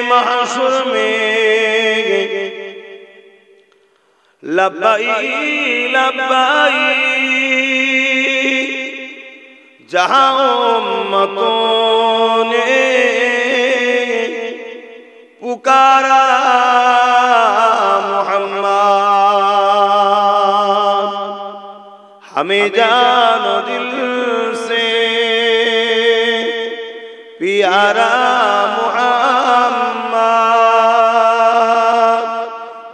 महशुर में लब्बाई लब्बाई जहां उम्मतों ने पुकारा मोहम्मद, हमें जानो दिल से प्यारा मोहम्मद,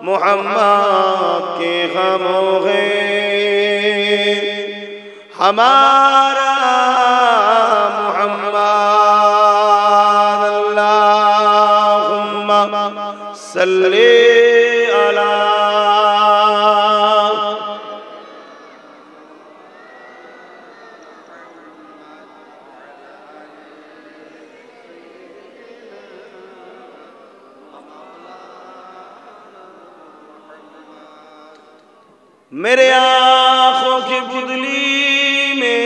मोहम्मद के हम हैं हमारा मोहम्मद। अल्लाहुम्मा सल्ली अला मेरे आँखों की बुदली में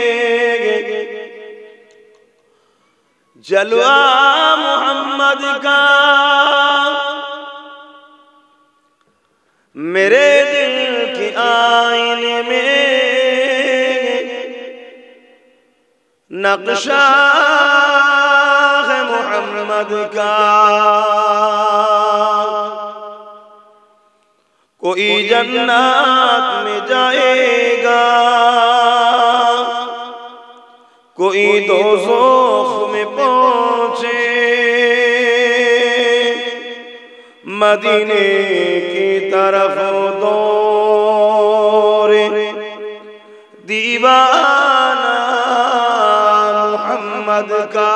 जलवा मोहम्मद का, मेरे दिल के आईने में नक्शा है मोहम्मद का। कोई जन्नत में जाएगा, कोई दोज़ख में पहुंचे, मदीने की तरफ दौड़े दीवाना मोहम्मद का।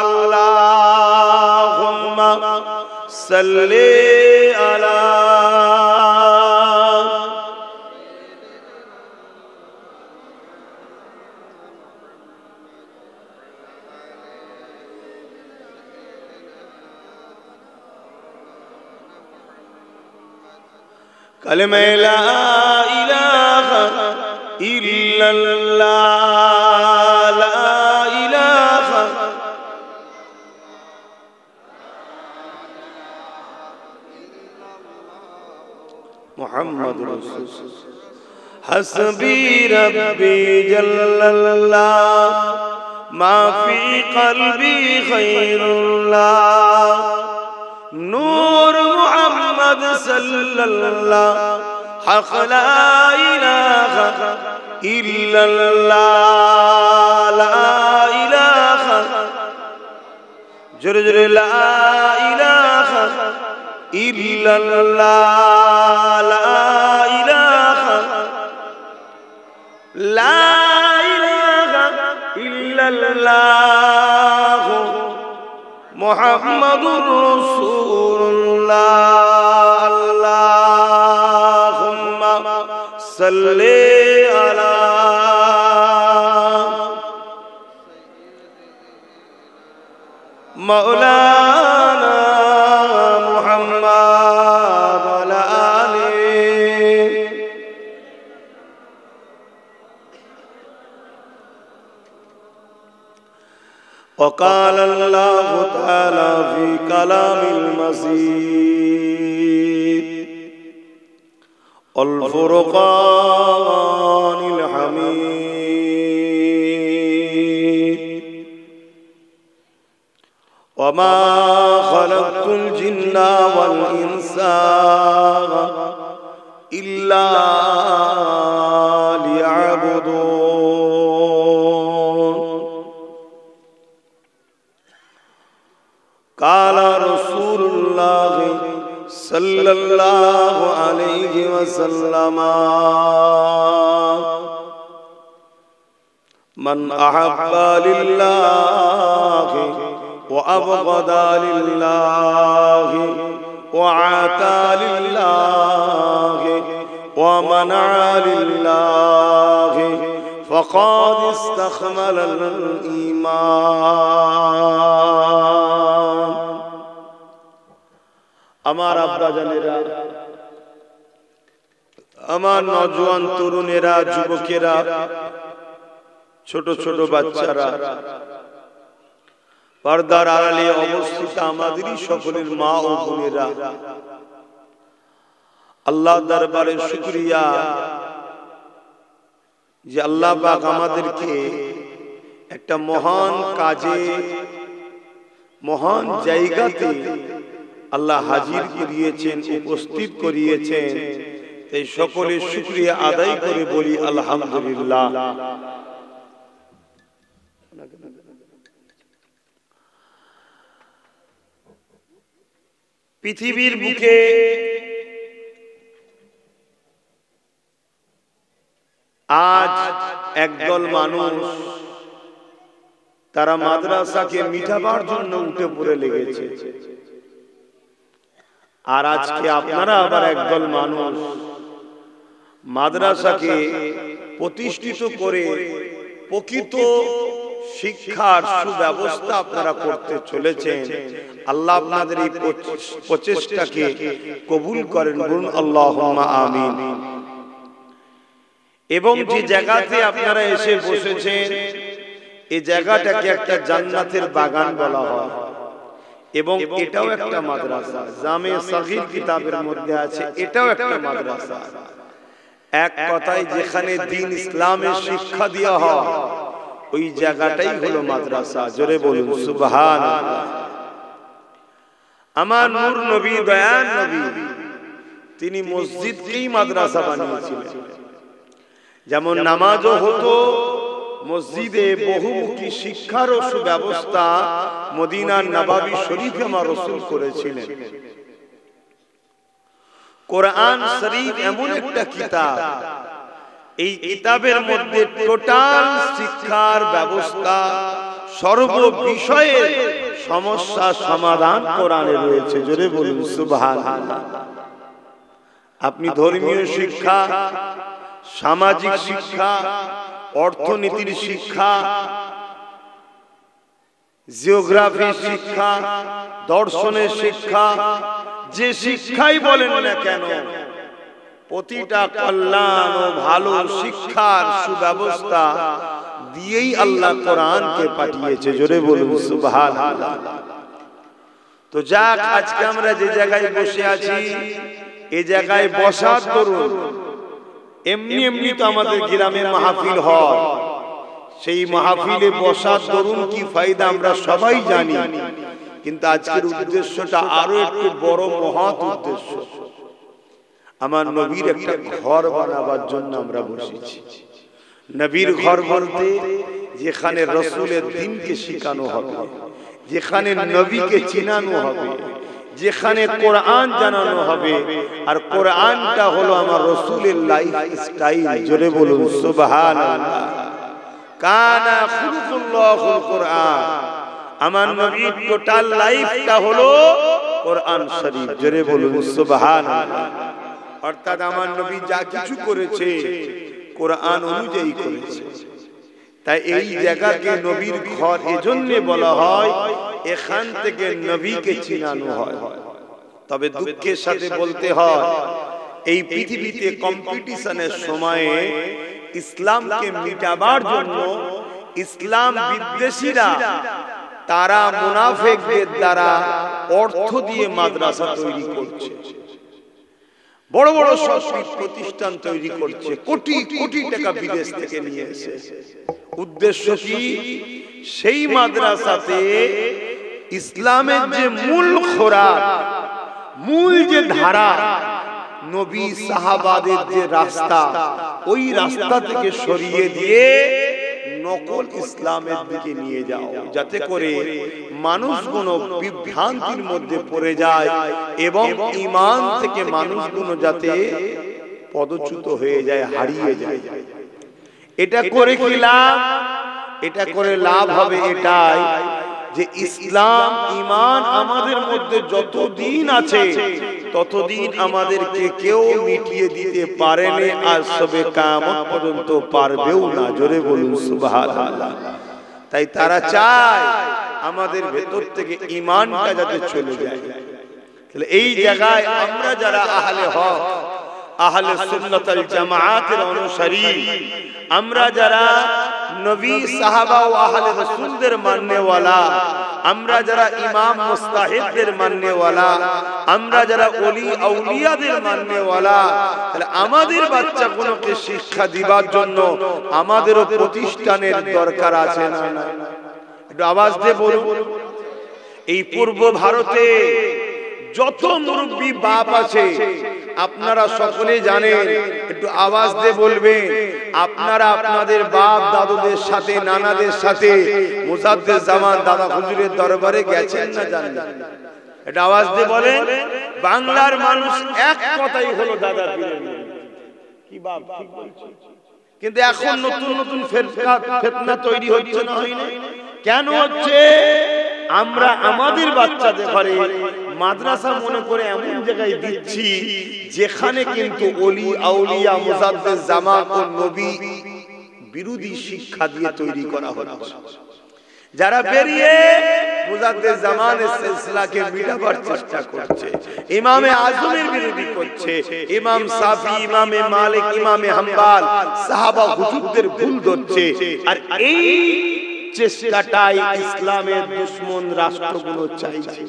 अल्लाहुम्मा सल्ली अला कलमे ला इलाहा इल्लल्लाह, ला इलाहा मुहम्मद रसूलुल्लाह। हस्बी रब्बी जल्लल्लाह, मा फी क़ल्बी ख़ैरुल्लाह, नूर मोहम्मद सल्लल्लाह, हक़ ला इलाहा इल्लल्लाह, ला इलाहा जुर जुर ला इलाहा इल्लल्लाह, ला इलाहा ला इलाहा इल्लल्लाह मुहम्मदुर रसूलुल्लाह। अल्लाहुम्मा सल्ली अला मौलाना मुहम्मद अला आलिहि। वक़ाल अल्लाहु तआला फ़ी कलामिल मजीद अल फ़ुरक़ानिल हमीद, वमा ख़लक़तुल जिन्ना वल इंसा इल्ला लियअबुदून। काला रसूलुल्लाह सल्लल्लाहु अलैहि वसल्लम, मन अहब्बा लिल्लाहि व अबग़दा लिल्लाहि व आता लिल्लाहि व मनअ लिल्लाहि फ़क़द इस्तकमलल ईमान। আমার আব্বা জানেরা, আমার নওজোয়ান তরুণেরা, যুবকেরা, ছোট ছোট বাচ্চারা, পর্দার আড়ালে অবস্থিত আমাদেরই সকলের মা ও বোনেরা, আল্লাহ দরবারে শুকরিয়া যে আল্লাহ পাক আমাদেরকে একটা মহান কাজে, মহান জায়গাতে আল্লাহ হাজির করিয়েছেন, উপস্থিত করিয়েছেন। এই সকলের শুকরিয়া আদায় করে বলি আলহামদুলিল্লাহ। পৃথিবীর বুকে আজ একদল মানুষ তারা মাদ্রাসাকে মিটাবার জন্য উঠে পড়ে লেগেছে, আর আজকে আপনারা আবার একদল মানুষ মাদ্রাসাকে প্রতিষ্ঠিত করে প্রকৃত শিক্ষার সুব্যবস্থা আপনারা করতে চলেছেন। আল্লাহ আপনাদের এই প্রচেষ্টাকে কবুল করেন, বলুন আল্লাহুম্মা আমিন। এবং যে জায়গাতে আপনারা এসে বসেছেন, এই জায়গাটাকে একটা জান্নাতের বাগান বলা হয়, এবং এটাও একটা মাদ্রাসা। জামে সাগীর কিতাবের মধ্যে আছে এটাও একটা মাদ্রাসা। এক কথায় যেখানে দ্বীন ইসলামের শিক্ষা দেওয়া হয় ওই জায়গাটাই হলো মাদ্রাসা। জোরে বলুন সুবহানাল্লাহ। আমার নূর নবী, দয়ার নবী, তিনি মসজিদকেই মাদ্রাসা বানিয়েছিলেন। যেমন নামাজও হতো মসজিদে, বহুমুখী শিক্ষারও সুব্যবস্থা মদিনার নববী শরীফে আমার রাসূল করেছিলেন। কোরআন শরীফ এমন একটা কিতাব, এই কিতাবের মধ্যে টোটাল শিক্ষার ব্যবস্থা, সর্ব বিষয়ের সমস্যা সমাধান কোরআনে রয়েছে। জোরে বলুন সুবহানাল্লাহ। আপনি ধর্মীয় শিক্ষা, সামাজিক শিক্ষা, অর্থনীতির শিক্ষা, জিওগ্রাফি শিক্ষা, দর্শনের শিক্ষা, যে শিক্ষাই বলেন না কেন, প্রতিটা কল্যাণ ও ভালো শিক্ষার সুব্যবস্থা দিয়েই আল্লাহ কোরআনকে পাঠিয়েছে। জোরে বলুন সুবহানাল্লাহ। তো যাক, আজকে আমরা যে জায়গায় বসে আছি, এই জায়গায় বসার দরুন এমনি এমনি তো আমাদের গ্রামে মাহফিল হয়, সেই মাহফিলে বসার দরুন কি ফায়দা আমরা সবাই জানি, কিন্তু আজকের উদ্দেশ্যটা আরো একটু বড়, মহৎ উদ্দেশ্য। আমার নবীর একটা ঘর বানাবার জন্য আমরা বসেছি। নবীর ঘর বলতে যেখানে রাসূলের দ্বীনকে শেখানো হবে, যেখানে নবীকে চিনানো হবে, যেখানে কোরআন জানানো হবে। আর কোরআনটা হলো আমার রাসূলের লাইফ স্টাইল। জোরে বলুন সুবহানাল্লাহ। কানা খুলুকুল্লাহুল কোরআন। আমার নবীর টোটাল লাইফটা হলো কোরআন শরীফ। জোরে বলুন সুবহানাল্লাহ। অর্থাৎ আমার নবী যা কিছু করেছে কোরআন অনুযায়ী করেছে। তাই এই জায়গাকে নবীর ঘর এজন্য বলা হয়, এখান থেকে নবীকে চিনানো হয়। তবে দুঃখের সাথে বলতে হয়, এই পৃথিবীতে কম্পিটিশনের সময়ে ইসলামকে মিটাবার জন্য ইসলাম বিদ্বেষীরা তারা মুনাফিকদের দ্বারা অর্থ দিয়ে মাদ্রাসা তৈরি করছে, বড় বড় সংস্কৃত প্রতিষ্ঠান তৈরি করছে, কোটি কোটি টাকা বিদেশ থেকে নিয়ে এসে। উদ্দেশ্য কি? সেই মাদ্রাসাতে ইসলামের যে মূল খোরাক, মূল যে ধারা, নবী সাহাবাদের যে রাস্তা, ওই রাস্তা থেকে সরিয়ে দিয়ে নকল ইসলামের দিকে নিয়ে যাও, যাতে করে মানুষগুলো বিভ্রান্তির মধ্যে পড়ে যায় এবং ঈমান থেকে মানুষগুলো যাতে পদচ্যুত হয়ে যায়, হারিয়ে যায়। এটা করে কি লাভ? এটা করে লাভ হবে এটাই যে ইসলাম, ঈমান আমাদের মধ্যে যতদিন আছে ততদিন আমাদেরকে কেউ মিটিয়ে দিতে পারেনি, আর সবে কিয়ামত পর্যন্ত পারবেও না। জোরে বলুন সুবহানাল্লাহ। তাই তারা চায় আমাদের ভেতর থেকে ঈমানটা যাতে চলে যায়। তাহলে এই জায়গায় আমরা যারা আহলে হক, আহলে সুন্নাত ওয়াল জামাআতের অনুসারী, আমরা যারা নবী সাহাবা ও আহলে রাসূলদের মাননেওয়ালা, আমরা যারা ইমাম মুস্তাহিদদের মাননেওয়ালা, আমরা যারা ওলি আউলিয়াদের মাননেওয়ালা, তাহলে আমাদের বাচ্চাগুলোকে শিক্ষা দিবার জন্য আমাদেরও প্রতিষ্ঠানের দরকার আছে না? একটু আওয়াজ দিয়ে বলুন। এই পূর্ব ভারতে যত মুরব্বী বাপ আছে আপনারা সকলে জানেন, একটু আওয়াজ দিয়ে বলবেন, আপনারা আপনাদের বাপ দাদুদের সাথে, নানাদের সাথে মুজাদ্দিদ জামান দাদা হুজুরের দরবারে গেছেন না জানেন? এটা আওয়াজ দিয়ে বলেন। বাংলার মানুষ এক কথাই হলো দাদা পীরের কি বাপ, ঠিক বলছি। কিন্তু এখন নতুন নতুন ফিতনা তৈরি হচ্ছে না, হয় না? কেন হচ্ছে? আমরা আমাদের বাচ্চাদের ঘরে মাদ্রাসা মনে করে এমন জায়গায় দিচ্ছি যেখানে কিন্তু ওলি আউলিয়া মুজাদ্দিদ জামান ও নবী বিরোধী শিক্ষা দিয়ে তৈরি করা হচ্ছে। যারা বেরিয়ে মুজাদ্দিদ জামানের সিলসিলাকে মিটাবার চেষ্টা করছে, ইমামে আজমের বিরোধী করছে, ইমাম শাফি, ইমামে মালিক, ইমামে হাম্বল, সাহাবা হুজুরদের ভুল ধরছে। আর এই চেষ্টাটাই ইসলামের দুশমন রাষ্ট্রগুলো চাইছে।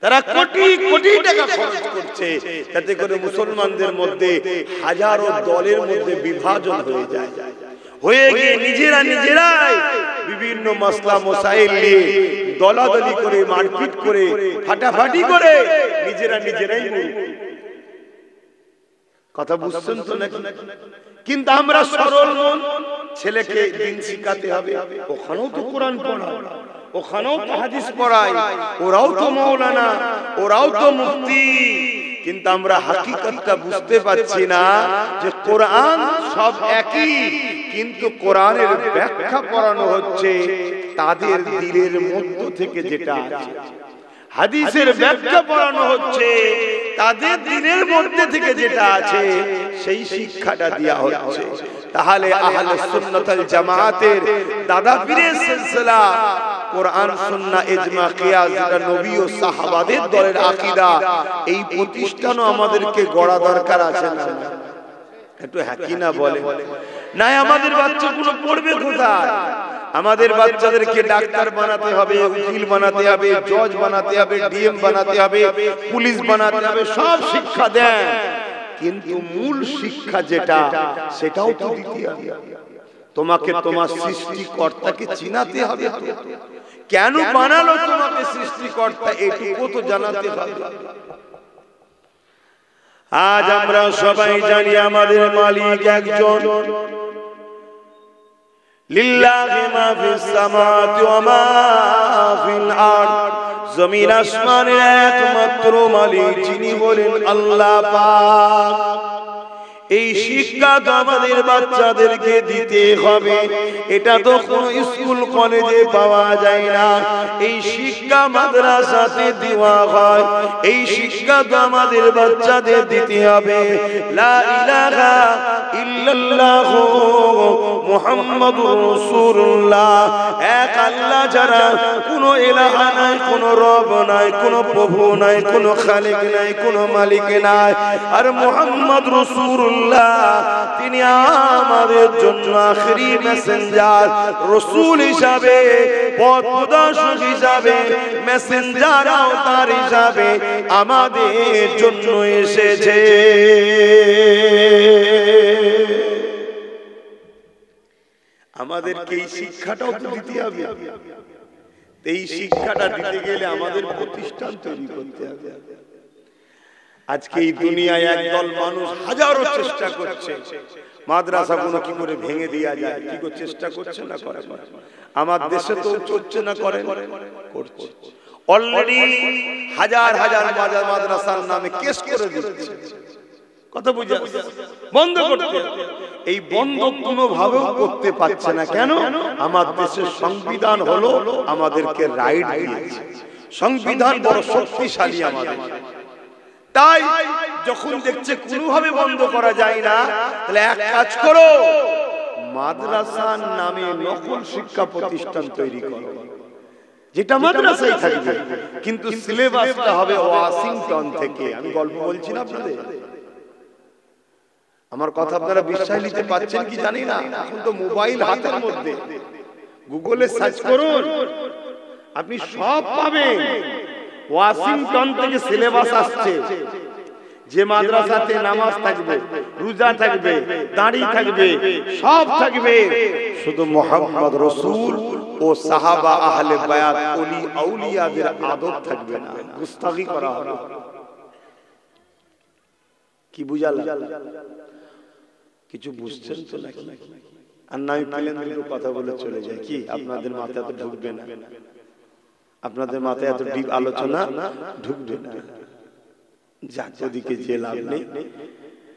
তারা কোটি কোটি টাকা খরচ করছে যাতে করে মুসলমানদের মধ্যে হাজারো দলের মধ্যে বিভাজন হয়ে যায়, হয়ে গিয়ে নিজেরাই বিভিন্ন মাসলা মাসাইল নিয়ে দলাদলি করে, মারপিট করে, ফাটাফাটি করে নিজেরাই কথা বুঝছেন তো নাকি? কিন্তু আমরা সরল মন, ছেলেকে দিন শিখাতে হবে, ওখানেও তো কোরআন পড়ায়, ওখানেও তো হাদিস পড়ায়, ওরাও তো মাওলানা, ওরাও তো মুফতি। কিন্তু আমরা হাকিকতটা বুঝতে পারছি না যে কোরআন সব একই, কিন্তু কোরআনের ব্যাখ্যা পড়ানো হচ্ছে তাদের দিলের মধ্য থেকে যেটা আছে। হাদিসের ব্যাখ্যা পড়ানো হচ্ছে তাদের দিনের মধ্যে থেকে যেটা আছে, সেই শিক্ষাটা দেয়া হচ্ছে। তাহলে আহলে সুন্নাত ওয়াল জামাতের দাদা পীরের সিলসিলা, কোরআন সুন্নাহ ইজমা কিয়াস, যেটা নবী ও সাহাবাদের দলের আকীদা, এই প্রতিষ্ঠানও আমাদেরকে গড়া দরকার আছে না? একটু হ্যাঁ কি না বলে? না, আমাদের বাচ্চাগুলো পড়বে কোথায়? আমাদের বাচ্চাদেরকে ডাক্তার বানাতে হবে, উকিল বানাতে হবে, জজ বানাতে হবে, ডিএম বানাতে হবে, পুলিশ বানাতে হবে, সব শিক্ষা দেন, কিন্তু মূল শিক্ষা যেটা সেটাও তো দিতে হবে। তোমাকে তোমার সৃষ্টিকর্তাকে চিনাতে হবে। কেন বানালো তোমাকে সৃষ্টিকর্তা, এটুকু তো জানাতে হবে। আজ আমরা সবাই জানি আমাদের মালিক একজন, লিল্লাহি মা ফিস সামাওয়াতি ওয়া মা ফিল আরদ, জমিন আসমানের একমাত্র মালিক যিনি হলেন আল্লাহ পাক। এই শিক্ষা তো আমাদের বাচ্চাদেরকে দিতে হবে। এটা তো কোনো স্কুল কলেজে পাওয়া যায় না, এই শিক্ষা মাদ্রাসাতে দেওয়া হয়। এই শিক্ষা তো আমাদের বাচ্চাদের দিতে হবে। লা ইলাহা ইল্লাল্লাহ মুহাম্মাদুর রাসূলুল্লাহ, এক আল্লাহ ছাড়া কোনো ইলাহা নাই, কোনো রব নাই, কোনো প্রভু নাই, কোনো খালিক নাই, কোনো মালিক নাই। আর মুহাম্মদ রাসূলুল্লাহ তিনি আমাদের জন্য আখেরি মেসেঞ্জার, রাসূল হিসাবে, পথ প্রদর্শক হিসাবে, মেসেঞ্জার আওতার হিসাবে আমাদের জন্য এসেছে। আমাদেরকে এই শিক্ষাটাও তো দিতে হবে। এই শিক্ষাটা দিতে গেলে আমাদের প্রতিষ্ঠান তৈরি করতে হবে। আজকে এই দুনিয়ায় একদল মানুষ হাজারো চেষ্টা করছে মাদ্রাসাগুলো কি করে ভেঙে দেওয়া যায়, কি করে চেষ্টা করছে না করে। আমার দেশে তো চলছে না, করে করছে। অলরেডি হাজার হাজার মাদ্রাসার নামে কেস করে দিচ্ছে। কথা বুঝা বন্ধ করতে, এই বন্ধ কোনোভাবেও করতে পারছে না। কেন? আমার দেশের সংবিধান হলো আমাদেরকে রাইট দিয়েছে, সংবিধান বড় শক্তিশালী আমাদের। তাই যখন দেখছে কোনোভাবে বন্ধ করা যায় না, তাহলে এক কাজ করো, মাদ্রাসার নামে নকল শিক্ষা প্রতিষ্ঠান তৈরি করো, যেটা মাদ্রাসায় থাকবে, কিন্তু সিলেবাসটা হবে ওয়াশিংটন থেকে। আমি গল্প বলছি না আপনাদের, আমার কথা আপনারা বিশ্বাস নিতে পারছেন কি জানি না। এখন তো মোবাইল হাতের মধ্যে, গুগলে সার্চ করুন, আপনি সব পাবেন। ওয়াশিংটন থেকে সিলেবাস আসছে, যে মাদ্রাসাতে নামাজ থাকবে, রোজা থাকবে, দাড়ি থাকবে, সব থাকবে, শুধু মুহাম্মদ রাসূল ও সাহাবা আহলে বায়াত ওলি আউলিয়াদের আদব থাকবে না, গুস্তাখি করা হবে। কি বুঝালাম? কিছু বুঝছেন তো নাকি? আর নাই প্লেন দুটো কথা বলে চলে যায়, কি আপনাদের মাথায় তো ঢুকবে না, আপনাদের মাথায় এত ডিপ আলোচনা ঢুকবে না। যাক, ওদিকে যে লাভ নেই,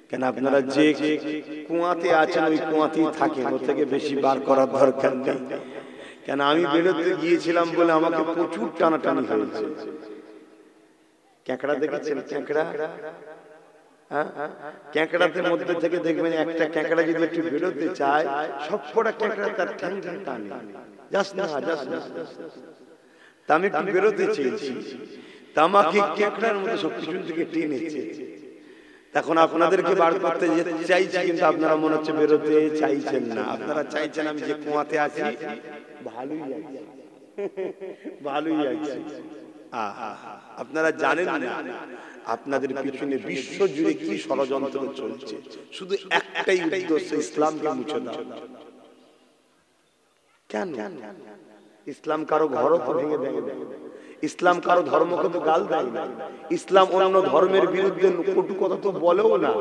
কেন আপনারা যে কুয়াতে আছেন ওই কুয়াতেই থাকেন, ওর থেকে বেশি বার করার দরকার নেই। কেন আমি বেরোতে গিয়েছিলাম বলে আমাকে প্রচুর টানাটানি হয়েছে। ক্যাঁকড়া দেখেছেন? ক্যাঁকড়া, ক্যাঁকড়াদের মধ্যে থেকে দেখবেন একটা ক্যাঁকড়া যদি একটু বেরোতে চায়, সবকটা ক্যাঁকড়া তার ঠ্যাং ঠ্যাং টানে, যাস না যাস না। তা আমি একটু বেরোতে চেয়েছি, তা আমাকে ক্যাঁকড়ার মধ্যে সবকিছু থেকে টেনেছে। তখন আপনাদেরকে বার করতে চাইছি, কিন্তু আপনারা মনে হচ্ছে বেরোতে চাইছেন না। আপনারা চাইছেন আমি যে কুয়াতে আছি ভালোই লাগছে, ভালোই লাগছে। আপনারা জানেন না আপনাদের পিছনে বিশ্ব জুড়ে কি ষড়যন্ত্র চলছে। শুধু একটাই উদ্দেশ্য, ইসলামকে মুছে দাও। কেন? ইসলাম কারো ঘরও তো ভেঙে দেয়, ইসলাম কারো ধর্মকে তো গাল দেয় না, ইসলাম অন্য ধর্মের বিরুদ্ধে কটু কথা তো বলেও না,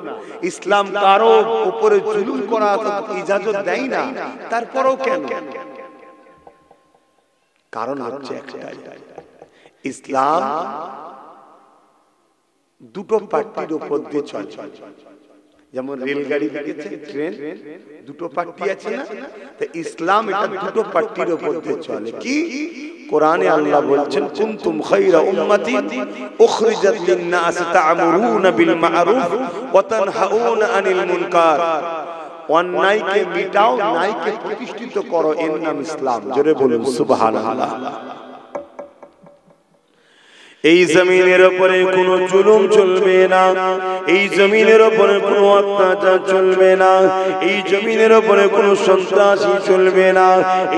ইসলাম কারো উপরে জুলুম করা তো ইজাজত দেয় না। তারপরেও কেন? কারণ হচ্ছে একটাই, ইসলাম দুটো পাট্টির উপর দিয়ে চলে। যেমন রেলগাড়ি দেখেছেন, ট্রেন, দুটো পাট্টি আছে না? তো ইসলাম এটা দুটো পাট্টির উপর দিয়ে চলে। কি? কোরআনে আল্লাহ বলছেন, কুনতুম খায়রা উম্মাতিন উখরিজাত লিন-নাস তা'মুরুনা বিল মা'রুফ ওয়া তানহাউনা আনিল মুনকার। অন্যায়কে মিটাও, ন্যায়কে প্রতিষ্ঠিত করো, এর নাম ইসলাম। জোরে বলুন সুবহানাল্লাহ। এই জমিনের উপরে কোনো জুলুম চলবে না, এই জমিনের উপরে কোনো অত্যাচার চলবে না, এই জমিনের উপরে কোনো সন্ত্রাসী চলবে না,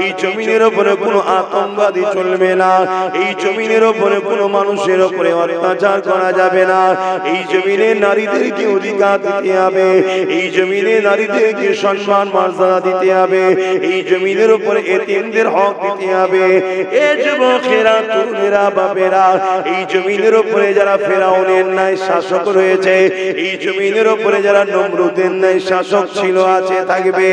এই জমিনের উপরে কোনো আতঙ্কবাদী চলবে না, এই জমিনের উপরে কোনো মানুষের উপরে অত্যাচার করা যাবে না। এই জমিনে নারীদেরকে অধিকার দিতে হবে, এই জমিনে নারীদেরকে সম্মান মর্যাদা দিতে হবে, এই জমিনের উপরে এতিমদের হক দিতে হবে। এ যুবকেরা, তরুণেরা, বাপেরা, এই জমিনের উপরে যারা ফেরাউনের ন্যায় শাসক রয়েছে, এই জমিনের উপরে যারা নমরুদের ন্যায় শাসক ছিল, আছে, থাকবে,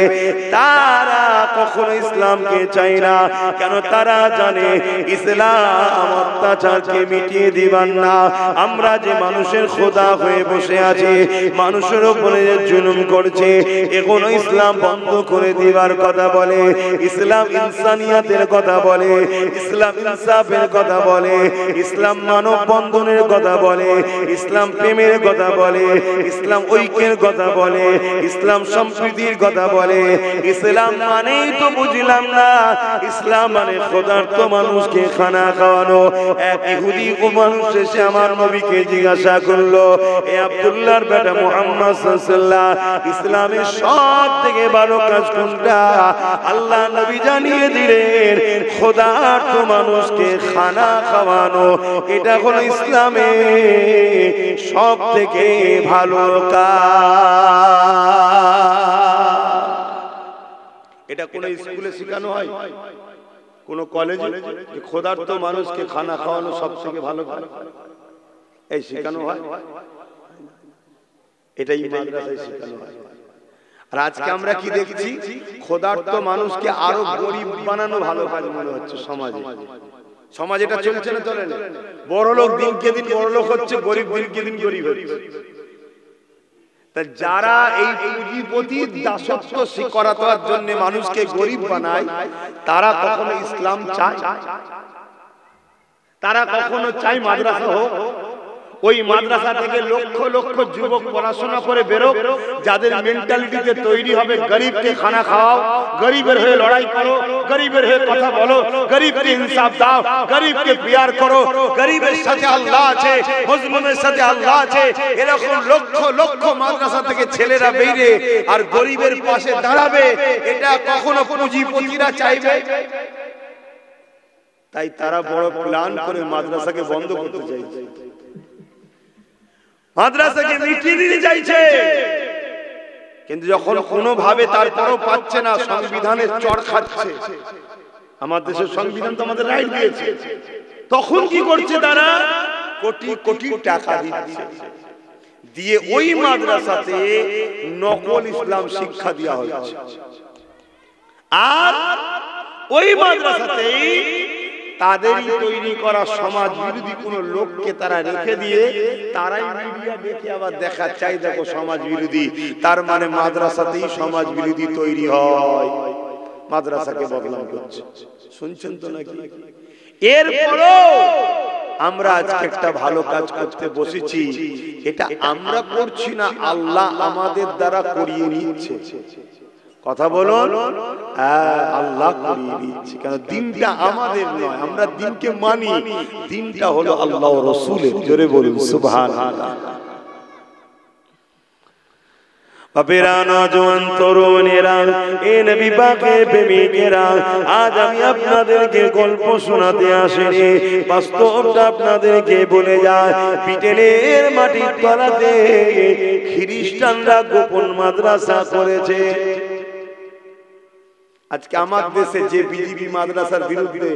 তারা কখনো ইসলামকে চায় না। কেন? তারা জানে ইসলাম অত্যাচারকে মিটিয়ে দিবার না। আমরা যে মানুষের খোদা হয়ে বসে আছি, মানুষের উপরে যে জুলুম করছে, এগুলো ইসলাম বন্ধ করে দিবার কথা বলে, ইসলাম ইনসানিয়াতের কথা বলে, ইসলাম ইনসাফের কথা বলে, ইসলাম মানব বন্ধনের কথা বলে, ইসলাম প্রেমের কথা বলে, ইসলাম ঐক্যের কথা বলে, ইসলাম সম্প্রীতির কথা বলে। ইসলাম মানেই তো বুঝলাম না, ইসলাম মানে খোদার্থ মানুষকে খানা খাওয়ানো। এক ইহুদি মানুষ এসে আমার নবীকে জিজ্ঞাসা করলো, এ আব্দুল্লাহর বেটা মুহাম্মদ সাল্লাল্লাহু আলাইহি ওয়াসাল্লাম, ইসলামের সব থেকে ভালো কাজ কোনটা? আল্লাহ নবী জানিয়ে দিলেন, খোদার্থ মানুষকে খানা খাওয়ানো, এটা হলো ইসলামে সব থেকে ভালো কাজ। এটা কোন স্কুলে শেখানো হয়, কোন কলেজে, যে খোদার্থ মানুষকে খানা খাওয়ানো সব থেকে ভালো কাজ, এই শেখানো হয়? এটাই মাদ্রাসায় শেখানো হয়। আর আজকে আমরা কি দেখছি? খোদার্থ মানুষকে আরো গরিব বানানো ভালো কাজ মনে হচ্ছে সমাজে। সমাজ এটা চলছে না? চলে না? বড় লোক দিনকে দিন বড় লোক হচ্ছে, গরিব দিনকে দিন গরিব হচ্ছে। তা যারা এই পুঁজিপতির দাসত্ব করার জন্য মানুষকে গরিব বানায়, তারা কখনো ইসলাম চায়? তারা কখনো চায় মাদ্রাসা হোক? ওই মাদ্রাসা থেকে লক্ষ লক্ষ যুবক পড়াশোনা করে বেরো, যাদের মেন্টালিটিতে তৈরি হবে গরিবকে খানা খাওয়াও, গরিবের হয়ে লড়াই করো, গরিবের হয়ে কথা বলো, গরিবকে ইনসাফ দাও, গরিবকে প্যার করো, গরিবের সাথে আল্লাহ আছে, মজলুমের সাথে আল্লাহ আছে। এরকম লক্ষ লক্ষ মাদ্রাসা থেকে ছেলেরা বেরিয়ে আর গরিবের পাশে দাঁড়াবে, এটা কখনো পুঁজিপতিরা চাইবে? তাই তারা বড় প্ল্যান করে মাদ্রাসাকে বন্ধ করতে চাইছে, মাদ্রাসাকে মিটিয়ে দিতে চাইছে। কিন্তু যখন কোনোভাবে তারপরও পাচ্ছে না, সংবিধানের চড় খাচ্ছে, আমার দেশের সংবিধান তো আমাদের রাইট দিয়েছে, তখন কি করছে তারা? কোটি কোটি টাকা দিচ্ছে, দিয়ে ওই মাদ্রাসাতে নকল ইসলাম শিক্ষা দেওয়া হচ্ছে। আর ওই মাদ্রাসাতেই তাদেরই তৈরি করা সমাজ বিরোধী কোন লোককে তারা রেখে দিয়ে তারাই মিডিয়া দেখে আবার দেখা চাই, দেখো সমাজ বিরোধী, তার মানে মাদ্রাসাতেই সমাজ বিরোধী তৈরি হয়, মাদ্রাসাকে বদনাম করছে। শুনছেন তো নাকি? এরপরও আমরা আজকে একটা ভালো কাজ করতে বসেছি, এটা আমরা করছি না, আল্লাহ আমাদের দ্বারা করিয়ে নিচ্ছে। কথা বলুন, আল্লাহ করিয়ে দিচ্ছে। কেন? দিনটা আমাদের নয়, আমরা দিনকে মানি, দিনটা হলো আল্লাহ ও রাসূলের। জোরে বলুন সুবহানাল্লাহ। বাপেরা, নওজোয়ান তরুণেরা, এ নবী পাকের প্রেমিকেরা, আজ আমি আপনাদেরকে গল্প শোনাতে আসিনি, বাস্তবটা আপনাদেরকে বলে যায়। ব্রিটেনের মাটির তলাতে খ্রিস্টানরা গোপন মাদ্রাসা করেছে। আজকে আমার দেশে যে বিজেপি মাদ্রাসার বিরুদ্ধে,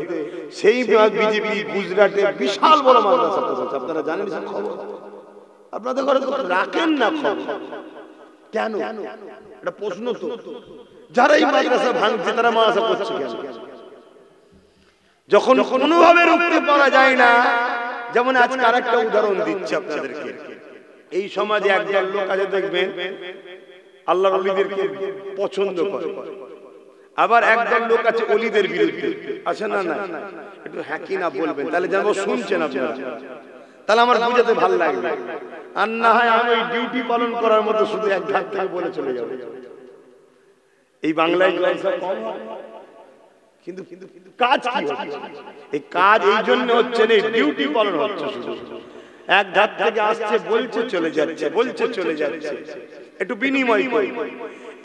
সেই বিজেপি গুজরাটে বিশাল বড় মাদ্রাসা করেছে। আপনারা জানেন খবর? আপনাদের ঘরে রাখেন না খবর? কেন? এটা প্রশ্ন তো। যারা এই মাদ্রাসা ভাঙছে তারা মাদ্রাসা করছে কেন? যখন কোনোভাবে রুখতে পারা যায় না, যেমন আজকে আরেকটা উদাহরণ দিচ্ছি আপনাদেরকে। এই সমাজে একজন লোক আছে, দেখবেন আল্লাহর ওলিদেরকে পছন্দ করে, আবার একদল লোক আছে ওলিদের বিরুদ্ধে, আছে না? না, একটু হ্যাঁ কি না বলবেন, তাহলে যেন শুনছেন আপনারা, তাহলে আমার বুঝাতে ভালো লাগবে। আর না হয় আমি ডিউটি পালন করার মতো শুধু এক ধাপ থেকে বলে চলে যাব। এই বাংলায় কিন্তু কাজ কি হচ্ছে? এই কাজ এই জন্য হচ্ছে না, ডিউটি পালন হচ্ছে, শুধু এক ধাপ থেকে আসছে, বলছে চলে যাচ্ছে, বলছে চলে যাচ্ছে, একটু বিনিময় করি।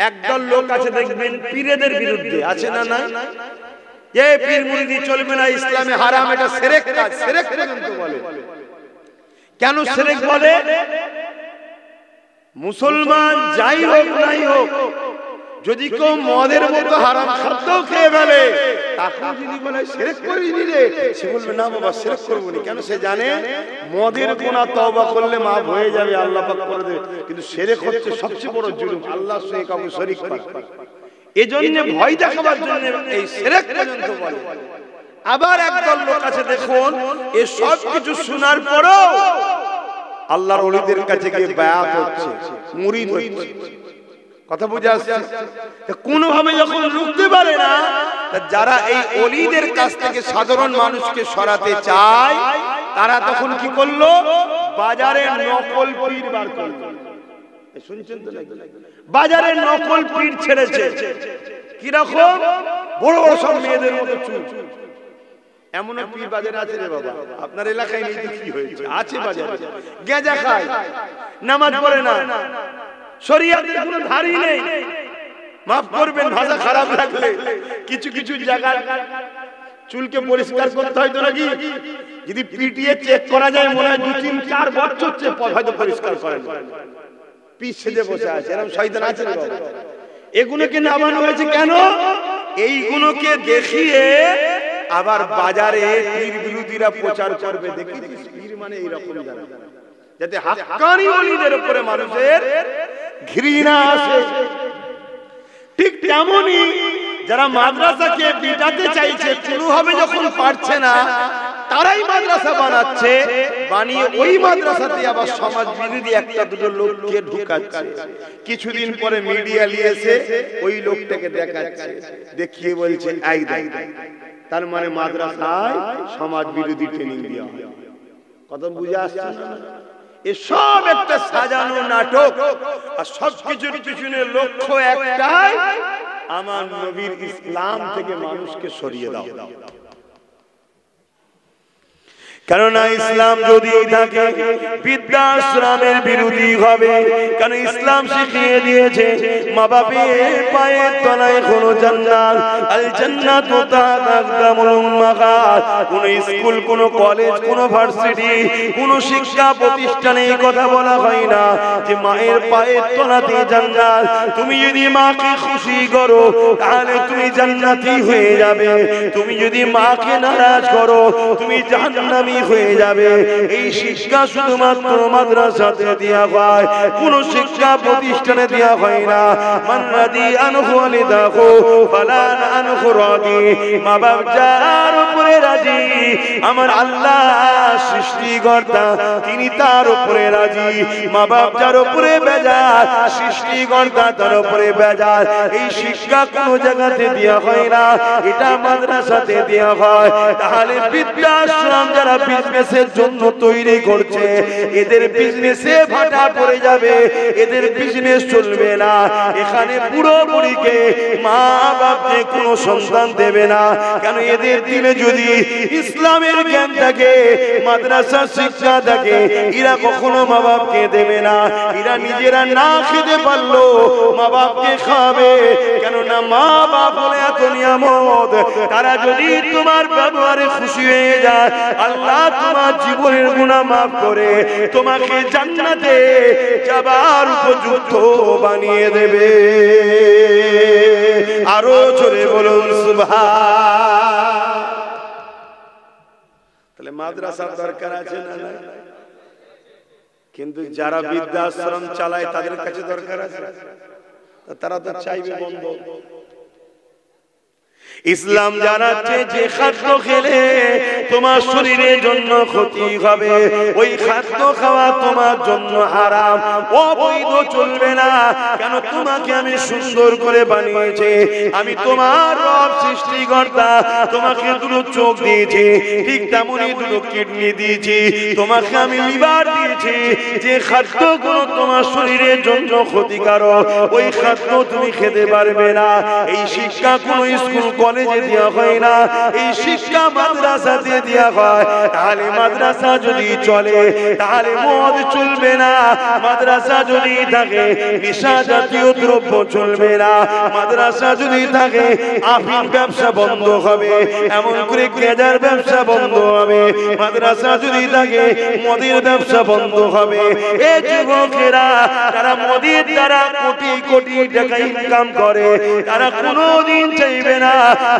একদল লোক আছে দেখবেন পীরেদের বিরুদ্ধে, আছে না? নাই? এই পীর মুরিদি চলবে না, ইসলামে হারাম, এটা শিরক কাজ, শিরক পর্যন্ত বলে। কেন শিরক বলে? মুসলমান যাই হোক নাই হোক, যদি কেউ মদের মতো হারাম খাদ্য খেয়ে ফেলে, তাকে যদি বলে শিরক করিনি রে, সে বলবে না বাবা শিরক করবো না। কেন? সে জানে মদের গুনাহ তওবা করলে মাফ হয়ে যাবে, আল্লাহ পাক করে দেবে। কিন্তু শিরক হচ্ছে সবচেয়ে বড় জুলুম, আল্লাহর সঙ্গে কাউকে শরীক করা। এজন্য ভয় দেখাবার জন্য এই শিরক পর্যন্ত বলে। আবার একদল লোক আছে দেখুন, এই সব কিছু শোনার পরও আল্লাহর ওলিদের কাছে গিয়ে বায়াত হচ্ছে, মুরিদ হচ্ছে। কথা বুঝে আসছে? কোনোভাবে যখন রুখতে পারে না, যারা এই ওলিদের কাছ থেকে সাধারণ মানুষকে সরাতে চায়, তারা তখন কি করলো? বাজারে নকল পীর বার করলো। শুনছেন তো নাকি? বাজারে নকল পীর ছেড়েছে। কিরকম? বড় বড় সব মেয়েদের মতো চুল। এমন পীর বাজারে আছে রে বাবা, আপনার এলাকায় নেই তো কি হয়েছে? আছে বাজারে, গেঁজা খায়, নামাজ পড়ে না, শরিয়াতের কোনো ধারই নেই। মাফ করবেন ভাষা খারাপ লাগলে, কিছু কিছু জায়গায় চুলকে পরিষ্কার করতে হয় তো নাকি? যদি পিটিয়ে চেক করা যায়, মনে হয় 2-3-4 বছর হয়তো পরিষ্কার করেন। পিছ সেজে বসে আছে, এরকম শয়তান আছে রে বাবা। এগুলোকে নামানো হয়েছে কেন? এইগুলোকে দেখিয়ে আবার বাজারে পীর বিরোধীরা প্রচার করবে, দেখি পীর মানে এইরকম, যাতে হাক্কানি ওলিদের উপরে মানুষের ঘৃণা আসে। ঠিক তেমনই যারা মাদ্রাসাকে পিটাতে চাইছে, কোনোভাবে যখন পারছে না, তারাই মাদ্রাসা বানাচ্ছে, বানিয়ে ওই মাদ্রাসাতে আবার সমাজ বিরোধী একটা দুটো লোককে ঢুকাচ্ছে। কিছুদিন পরে মিডিয়া নিয়েছে, ওই লোকটাকে দেখাচ্ছে, দেখিয়ে বলছে আই দেখ। তার মানে মাদ্রাসায় সমাজ বিরোধী ট্রেনিং দেওয়া হয়। কথা বুঝে আসছে না? এসব একটা সাজানো নাটক, আর সবকিছুর পিছনে লক্ষ্য একটাই, আমার নবীর ইসলাম থেকে মানুষকে সরিয়ে দাও। কেননা ইসলাম যদি থাকে বৃদ্ধাশ্রমের বিরোধী হবে। কারণ ইসলাম শিখিয়ে দিয়েছে মা বাপের পায়ের তলায় কোনো জান্নাত, আল জান্নাতু তাহতা আকদামুল উম্মাহাত। কোন স্কুল, কোন কলেজ, কোন ভার্সিটি, কোন শিক্ষা প্রতিষ্ঠানে এই কথা বলা হয় না যে মায়ের পায়ের তলাতে জান্নাত। তুমি যদি মাকে খুশি করো তাহলে তুমি জান্নাতি হয়ে যাবে, তুমি যদি মাকে নারাজ করো তুমি জাহান্নামী হয়ে যাবে। এই শিক্ষা শুধুমাত্র মাদ্রাসাতে দেয়া হয়, কোন শিক্ষা প্রতিষ্ঠানে দেয়া হয় না। মান রাদি আনহু ওয়ালিদাহু ফালা আনহু রাদি। মা বাপ যার উপরে রাজি, আমার আল্লাহ সৃষ্টিকর্তা তিনি তার উপরে রাজি। মা বাপ যার উপরে বেজার, সৃষ্টিকর্তা তার উপরে বেজার। এই শিক্ষা কোন জায়গাতে দেয়া হয় না, এটা মাদ্রাসাতে দেয়া হয়। তাহলে বৃদ্ধাশ্রম যারা বিজনেসের জন্য তৈরি করছে, এদের বিজনেসে ভাটা পড়ে যাবে, এদের বিজনেস চলবে না। এখানে পুরো বুড়িকে মা বাপকে কোনো সন্তান দেবে না। কেন? এদের দিলে যদি ইসলামের জ্ঞান থাকে, মাদ্রাসার শিক্ষা থাকে, এরা কখনো মা বাপকে দেবে না। এরা নিজেরা না খেতে পারলো মা বাপকে খাবে। কেননা মা বাপ বলে এত নিয়ামত, তারা যদি তোমার ব্যবহারে খুশি হয়ে যায়, আল্লাহ তোমার জীবনের গুনাহ মাফ করে তোমাকে জান্নাতে যাবার উপযুক্ত বানিয়ে দেবে। আরো জোরে বলুন সুবহান। তাহলে মাদ্রাসার দরকার আছে না? কিন্তু যারা বৃদ্ধাশ্রম চালায় তাদের কাছে দরকার আছে, তারা তো চাইবে বন্ধ। ইসলাম জানাচ্ছে যে খাদ্য খেলে তোমার শরীরের জন্য ক্ষতি হবে, ওই খাদ্য খাওয়া তোমার জন্য হারাম, অবৈধ, চলবে না। কেন? তোমাকে আমি সুন্দর করে বানিয়েছি, আমি তোমার রব সৃষ্টিকর্তা, তোমাকে দুটো চোখ দিয়েছি, ঠিক তেমনই দুটো কিডনি দিয়েছি, তোমাকে আমি লিভার দিয়েছি। যে খাদ্যগুলো তোমার শরীরের জন্য ক্ষতিকারক, ওই খাদ্য তুমি খেতে পারবে না। এই শিক্ষা কোন স্কুল কলেজে দেওয়া হয় না, এই শিক্ষা মাদ্রাসাতে দেওয়া হয়। তাহলে মাদ্রাসা যদি চলে তাহলে মদ চলবে না, মাদ্রাসা যদি থাকে নেশা জাতীয় দ্রব্য চলবে না, মাদ্রাসা যদি থাকে আফিম ব্যবসা বন্ধ হবে, এমন করে গেজার ব্যবসা বন্ধ হবে। মাদ্রাসা যদি থাকে মদের ব্যবসা বন্ধ হবে। এই যুবকেরা তারা মদের দ্বারা কোটি কোটি টাকা ইনকাম করে, তারা কোনোদিন চাইবে না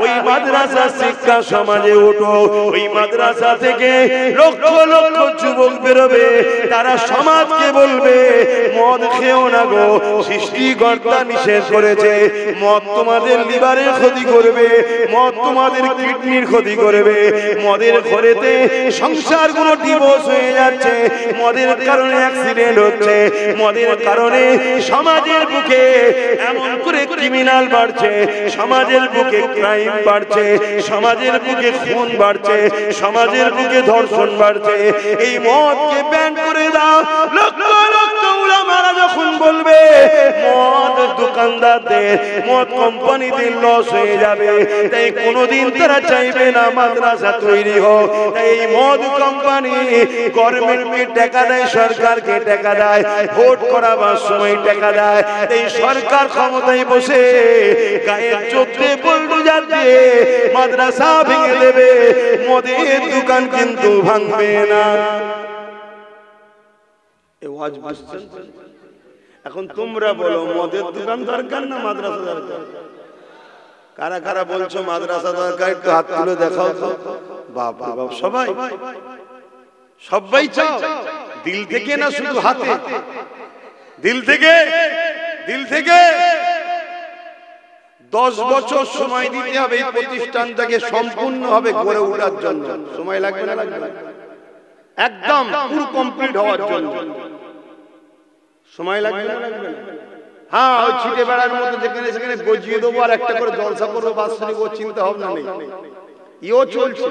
ওই মাদ্রাসা শিক্ষা সমাজে উঠো। ওই মাদ্রাসা থেকে লক্ষ লক্ষ যুবক বেরোবে, তারা সমাজকে বলবে মদ খেও না গো, সৃষ্টিকর্তা নিষেধ করেছে। মদ তোমাদের লিভারের ক্ষতি করবে, মদ তোমাদের কিডনির ক্ষতি করবে। মদের ঘরেতে সংসারগুলো ডিভোর্স হয়ে যাচ্ছে, মদের কারণে অ্যাক্সিডেন্ট হচ্ছে, মদের কারণে সমাজের বুকে এমন করে ক্রিমিনাল বাড়ছে, সমাজের বুকে ক্রাইম বাড়ছে, সমাজের বুকে খুন বাড়ছে, সমাজের বুকে ধর্ষণ বাড়ছে। এই মদকে ব্যান করে দাও। লক্ষ লক্ষ উলামারা যখন বলবে মদ দোকানদারদের, মদ কোম্পানিদের লস হয়ে যাবে, তাই কোনোদিন তারা চাইবে না মাদ্রাসা তৈরি হোক। তাই এই মদ কোম্পানি গভর্নমেন্টকে টাকা দেয়, সরকারকে টাকা দেয়, ভোট করাবার সময় টাকা দেয়। এই সরকার ক্ষমতায় বসে গায়ের চোখে বুলডোজার দিয়ে মাদ্রাসা ভেঙে দেবে, মদের দোকান কিন্তু ভাঙবে না। এখন তোমরা বলো মদের দোকান দরকার না মাদ্রাসা দরকার? কারা কারা বলছো মাদ্রাসা দরকার? একটু হাত তুলে দেখাও তো। বাপ বাপ, সবাই সবাই চাও দিল থেকে না শুধু হাতে? দিল থেকে, দিল থেকে। 10 বছর সময় দিতে হবে এই প্রতিষ্ঠানটাকে সম্পূর্ণভাবে গড়ে ওঠার জন্য। সময় লাগবে না? লাগবে না? একদম পুরো কমপ্লিট হওয়ার জন্য সময় লাগবে না? লাগবে না? হ্যাঁ, ওই ছিটে বেড়ার মতো যেখানে সেখানে গজিয়ে দেবো আর একটা করে জলসা করবো, বাস নিবো, চিন্তা ভাবনা নেই। ইও চলছে।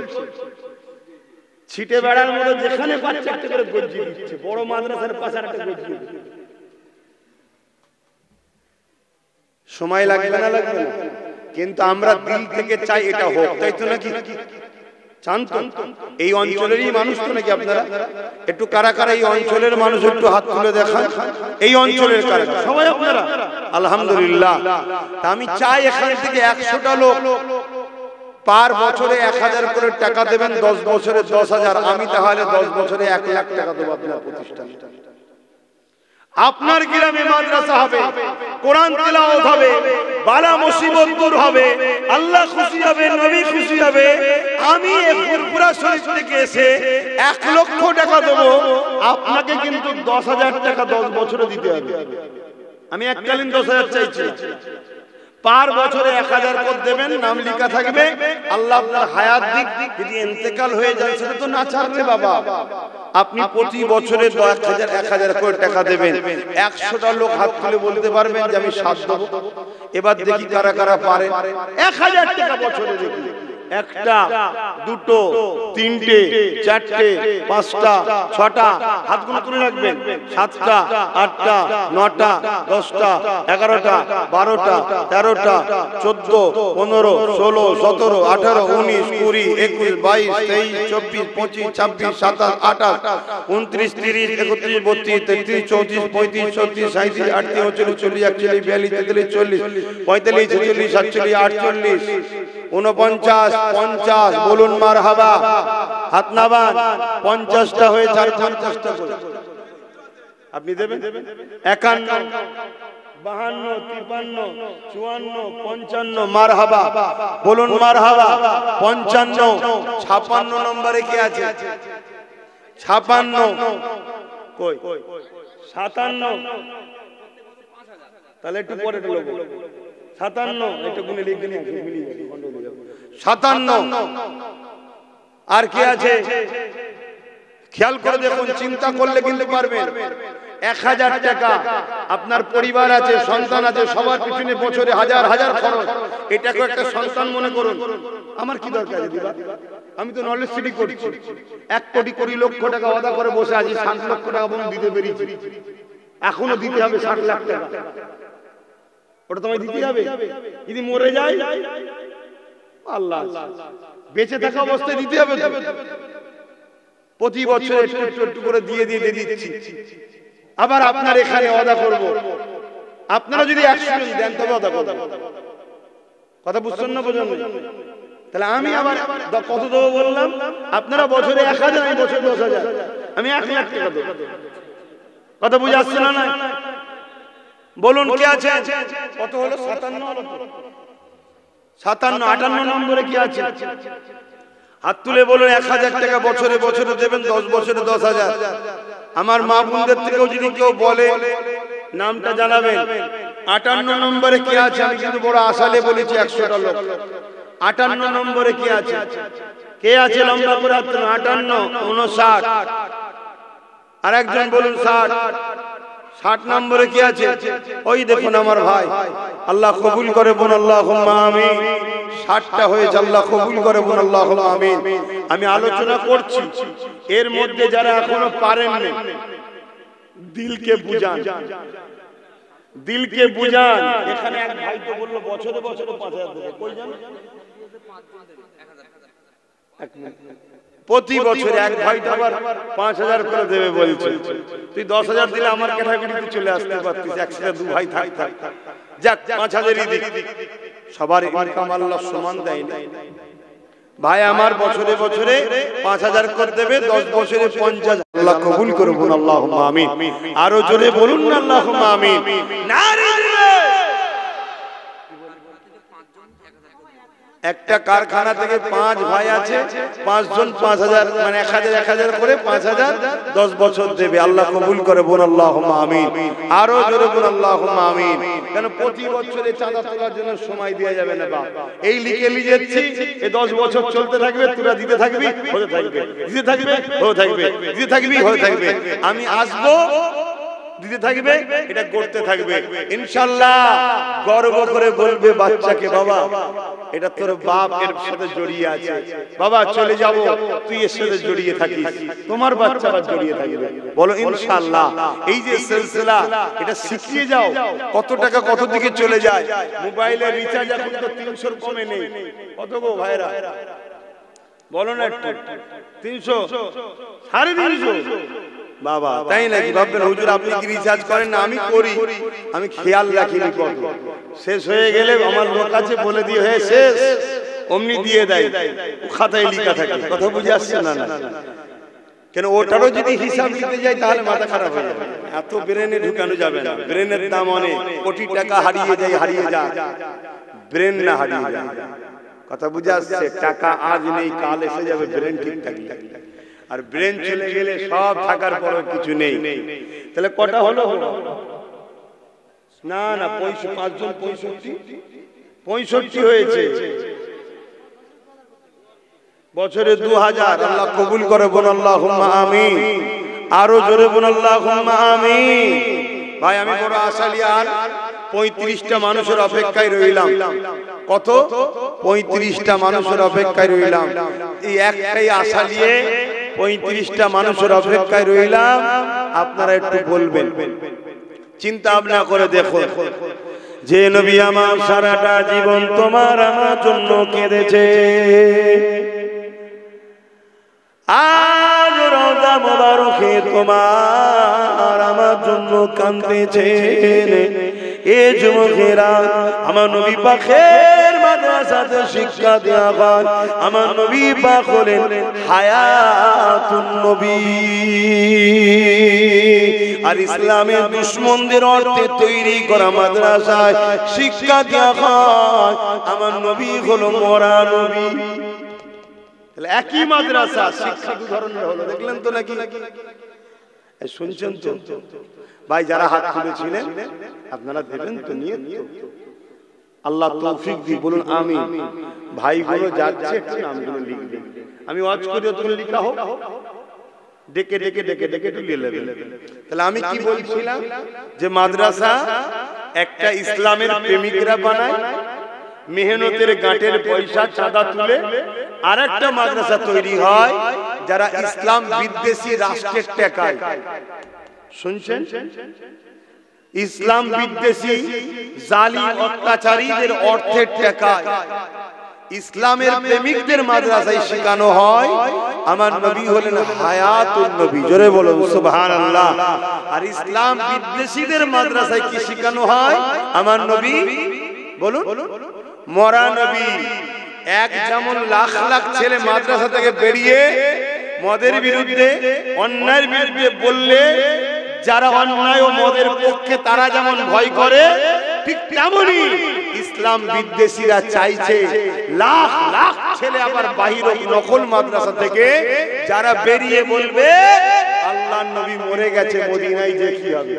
ছিটে বেড়ার মতো যেখানে পাচ্ছে একটা করে গজ্জি দিচ্ছে, বড় মাদ্রাসার পাশে একটা গজ্জি দিচ্ছে। সময় লাগবে না? লাগবে না? কিন্তু আমরা দিল থেকে চাই এটা হোক, তাই তো নাকি? চান তো? এই অঞ্চলেরই মানুষ তো নাকি আপনারা? একটু কারা কারা এই অঞ্চলের মানুষ একটু হাত তুলে দেখান। এই অঞ্চলের কারা? সবাই আপনারা? আলহামদুলিল্লাহ। আমি চাই এখান থেকে 100টা লোক পার বছরে 1000 করে টাকা দেবেন, 10 বছরে 10,000। আমি তাহলে 10 বছরে 1 লাখ টাকা দেবো আপনার প্রতিষ্ঠান। আপনার গ্রামে মাদ্রাসা হবে, কোরআন তেলাওয়াত হবে, বালা মুসিবত দূর হবে, আল্লাহ খুশি হবে, নবী খুশি হবে। আমি ফুরফুরা শরীফ থেকে এসে 1 লক্ষ টাকা দেবো, আপনাকে কিন্তু 10,000 টাকা 10 বছরে দিতে হবে। আমি এককালীন 10,000 চাইছি, পার বছরে 1000 করে দেবেন, নাম লেখা থাকবে। আল্লাহ আপনার হায়াত দিক, যদি ইন্তেকাল হয়ে যায় সেটা তো না ছাড়বে বাবা। আপনি প্রতি বছরে 1000 করে টাকা দেবেন। 100টা লোক হাত তুলে বলতে পারবেন যে আমি 7 দেবো। এবার দেখি কারা কারা পারে। 1000 টাকা বছরে দেখি। 1টা, 2টো, 3টে, 4টে, 5টা, 6টা, হাতগুলো তুলে রাখবেন। 7টা, 8টা, 9টা, 10টা, 11টা, 12টা, 13টা, 14, 15, 16, 17, 18, 19, 20, 21, 22, 23, 24, 25, 26, 27, 28, 29, 30, 31, 32, 33, 34, 35, 36, 37, 38, 39, 40, 41, 42, 43, 40, 45, 46, 47, 48, 49, 50। বলুন মারহাবা। হাত নামান। 50টা হয়ে 50টা করে আপনি দেবেন। 51, 52, 53, 54, 55। মারহাবা। বলুন মারহাবা। 55, 56 নম্বরে কি আছে? 56 কই? 57। তাহলে একটু পরে দেবো। 57 একটু গুনে লিখে নিন, মিলিয়ে যাবে। 57। আর কি আছে খেয়াল করে দেখুন, চিন্তা করলে কিন্তু পারবেন। 1000 টাকা। আপনার পরিবার আছে, সন্তান আছে, সবার পিছনে বছরে হাজার হাজার খরচ। এটাকে একটা সন্তান মনে করুন। আমার কি দরকার দিবা? আমি তো নলেজ সিটি করছি। 1 কোটি 20 লক্ষ টাকা ওয়াদা করে বসে আছি, 60 লক্ষ টাকা বন্ধ দিতে পেরেছি। এখনো দিতে হবে 60 লাখ টাকা। ওটা তোমায় দিতে হবে। যদি মরে যায় আল্লাহ, বেঁচে থাকা অবস্থায় দিতে হবে। প্রতি বছর একটু একটু করে দিয়ে দিচ্ছি। আবার আপনার এখানে ওয়াদা করব, আপনারা যদি 100 দেন তবে ওয়াদা করব। কথা বুঝছেন না? বোঝেন? তাহলে আমি আবার কত দেবো বললাম? আপনারা বছরে 1000, আমি বছরে 10,000, আমি 1 লাখ টাকা দেবো। কথা বুঝে আসছে না? বলুন কে আছে? কত হলো? 57 হলো। 57, 58 নম্বরে কি আছে? হাত তুলে বলুন। 1000 টাকা বছরে বছরে দেবেন, 10 বছরে 10,000। আমার মা বোনদের থেকেও যদি কেউ বলে নামটা জানাবেন। 58 নম্বরে কি আছে? আমি কিন্তু বড় আশালে বলেছি 100টা লোক। 58 নম্বরে কি আছে? কে আছে? লম্বা করে হাত তুলুন। 58, 59। আর একজন বলুন 60। 60 নম্বরে কি আছে? ওই দেখুন আমার ভাই। আল্লাহ কবুল করে বলুন আল্লাহুম্মা আমিন। 60টা হয়েছে, আল্লাহ কবুল করে বলুন আল্লাহুম্মা আমিন। আমি আলোচনা করছি, এর মধ্যে যারা এখনো পারেননি, দিলকে বুঝান, দিলকে বুঝান। এখানে এক ভাই তো বললো বছরে বছরে 5000 দেবে। কই জান? প্রতি বছরে এক ভাই আবার 5000 করে দেবে বলছে। তুই 10,000 দিলে আমার ক্যাটাগরিতে চলে আসতে পারতিস। একসাথে 2 ভাই থাক। যাক, 5000ই দিক। সবার ইনকাম আল্লাহ সমান দেয় না ভাই। আমার বছরে বছরে 5000 করে দেবে, 10 বছরে 50। আল্লাহ কবুল করে বলুন আল্লাহুম্মা আমিন। আরো জোরে বলুন না আল্লাহুম্মা আমিন। নারে একটা কারখানা থেকে 5 ভাই আছে, 5 জন 5000, মানে 1000 করে 5000, 10 বছর দেবে। আল্লাহ কবুল করে বলুন আল্লাহুম্মা আমিন। আরো জোরে বলুন আল্লাহুম্মা আমিন। কেন প্রতি বছরে চাঁদা তোলার জন্য সময় দেওয়া যাবে না বাপ। এই লিখে লিখেছি, এই 10 বছর চলতে থাকবে, তোরা দিতে থাকবি, হতে থাকবে, দিতে থাকবে, হতে থাকবে, দিতে থাকবি, হতে থাকবে। আমি আসবো দিতে থাকবে, এটা করতে থাকবে। ইনশাআল্লাহ গর্ব করে বলবে বাচ্চাকে, বাবা এটা তোর বাপ এর সাথে জড়িয়ে আছে, বাবা চলে যাব তুই এর সাথে জড়িয়ে থাকিস, তোমার বাচ্চা আবার জড়িয়ে থাকবে। বলো ইনশাআল্লাহ। এই যে সিলসিলা, এটা শিখিয়ে যাও। কত টাকা কত দিকে চলে যায়। মোবাইলের রিচার্জ এখন তো 300 কমে নেই। কত গো ভাইরা বলো না একটু? 300, 350। বাবা তাই নাকি? ভাববেন হুজুর আপনি কি রিচার্জ করেন না? আমি করি, আমি খেয়াল রাখিনি কত। শেষ হয়ে গেলে আমার লোক আছে বলে দিয়ে হয়ে শেষ, অমনি দিয়ে দেয়, খাতায় লেখা থাকে। কথা বুঝে আসছে না? না কেন, ওটারও যদি হিসাব নিতে যাই তাহলে মাথা খারাপ হয়ে যাবে। এত ব্রেনে ঢুকানো যাবে না। ব্রেনের দাম অনেক, কোটি টাকা হারিয়ে যায়, ব্রেন না হারিয়ে যায়। কথা বুঝে আসছে? টাকা আজ নেই কাল এসে যাবে, ব্রেন ঠিক থাকলে। আর ব্রেন চলে গেলে সব থাকার পরও কিছু নেই। তাহলে কটা হলো? না না 5 জন 65 হয়েছে। বছরে 2000। আল্লাহ কবুল করে, বল আল্লাহুম্মা আমিন। আরো জোরে বল আল্লাহুম্মা আমিন। ভাই আমি বড় আশালি, আর 35টা মানুষের অপেক্ষায় রইলাম। কত? 35টা মানুষের অপেক্ষায় রইলাম। এই একটাই আশা নিয়ে 35টা মানুষের অপেক্ষায় রইলাম। আপনারা একটু বলবেন, চিন্তা ভাবনা করে দেখো, যে নবী আমার সারাটা জীবন তোমার আমার জন্য কেঁদেছে, আজ রওজা মোবারকে তোমার আমার জন্য কাঁদতেছে। এ যুবকেরা, আমার নবী পাকের মাদ্রাসাতে শিক্ষা দেয়া হয়। আমার নবী পাক হলেন হায়াতুন নবী। আর ইসলামের দুশমনদের অর্থে তৈরি করা মাদ্রাসায় শিক্ষা দেয়া হয়। আমার নবী হলো মরা নবী। তাহলে একই মাদ্রাসা, শিক্ষা দু ধরনের হলো। দেখলেন তো নাকি? শুনছেন তো ভাই? যারা হাত তুলেছিলেন আপনারা দেবেন তো নিয়ে? আল্লাহ তৌফিক দি, বলুন আমিন। ভাইগুলো যাচ্ছে, একটু নামগুলো লিখবেন। আমি ওয়াজ করি, তুমি লিখা হোক, ডেকে ডেকে ডেকে ডেকে তুলে নেবেন। তাহলে আমি কি বলছিলাম, যে মাদ্রাসা একটা ইসলামের প্রেমিকরা বানায়, মেহনতের গাঁটের পয়সা চাঁদা তুলে। আর একটা মাদ্রাসা তৈরি হয় যারা ইসলাম বিদ্বেষী রাষ্ট্রের টেকায়। শুনছেন? ইসলাম বিদ্বেষী জালিম অত্যাচারীদের অর্থের টেকায় ইসলামের প্রেমিকদের মাদ্রাসায় শেখানো হয় আমার নবী হলেন হায়াতুন নবী। জোরে বলুন সুবহানাল্লাহ। আর ইসলাম বিদ্বেষীদের মাদ্রাসায় কি শেখানো হয়? আমার নবী বলুন মরা নবী। এক যেমন লাখ লাখ ছেলে মাদ্রাসা থেকে বেরিয়ে মদের বিরুদ্ধে, অন্যায়ের বিরুদ্ধে বললে যারা অন্যায় ও মদের পক্ষে তারা যেমন ভয় করে, ঠিক তেমনি ইসলাম বিদ্বেষীরা চাইছে লাখ লাখ ছেলে আবার বাহির নকল মাদ্রাসা থেকে যারা বেরিয়ে বলবে আল্লাহর নবী মরে গেছে মদিনায়, যে কি হবে।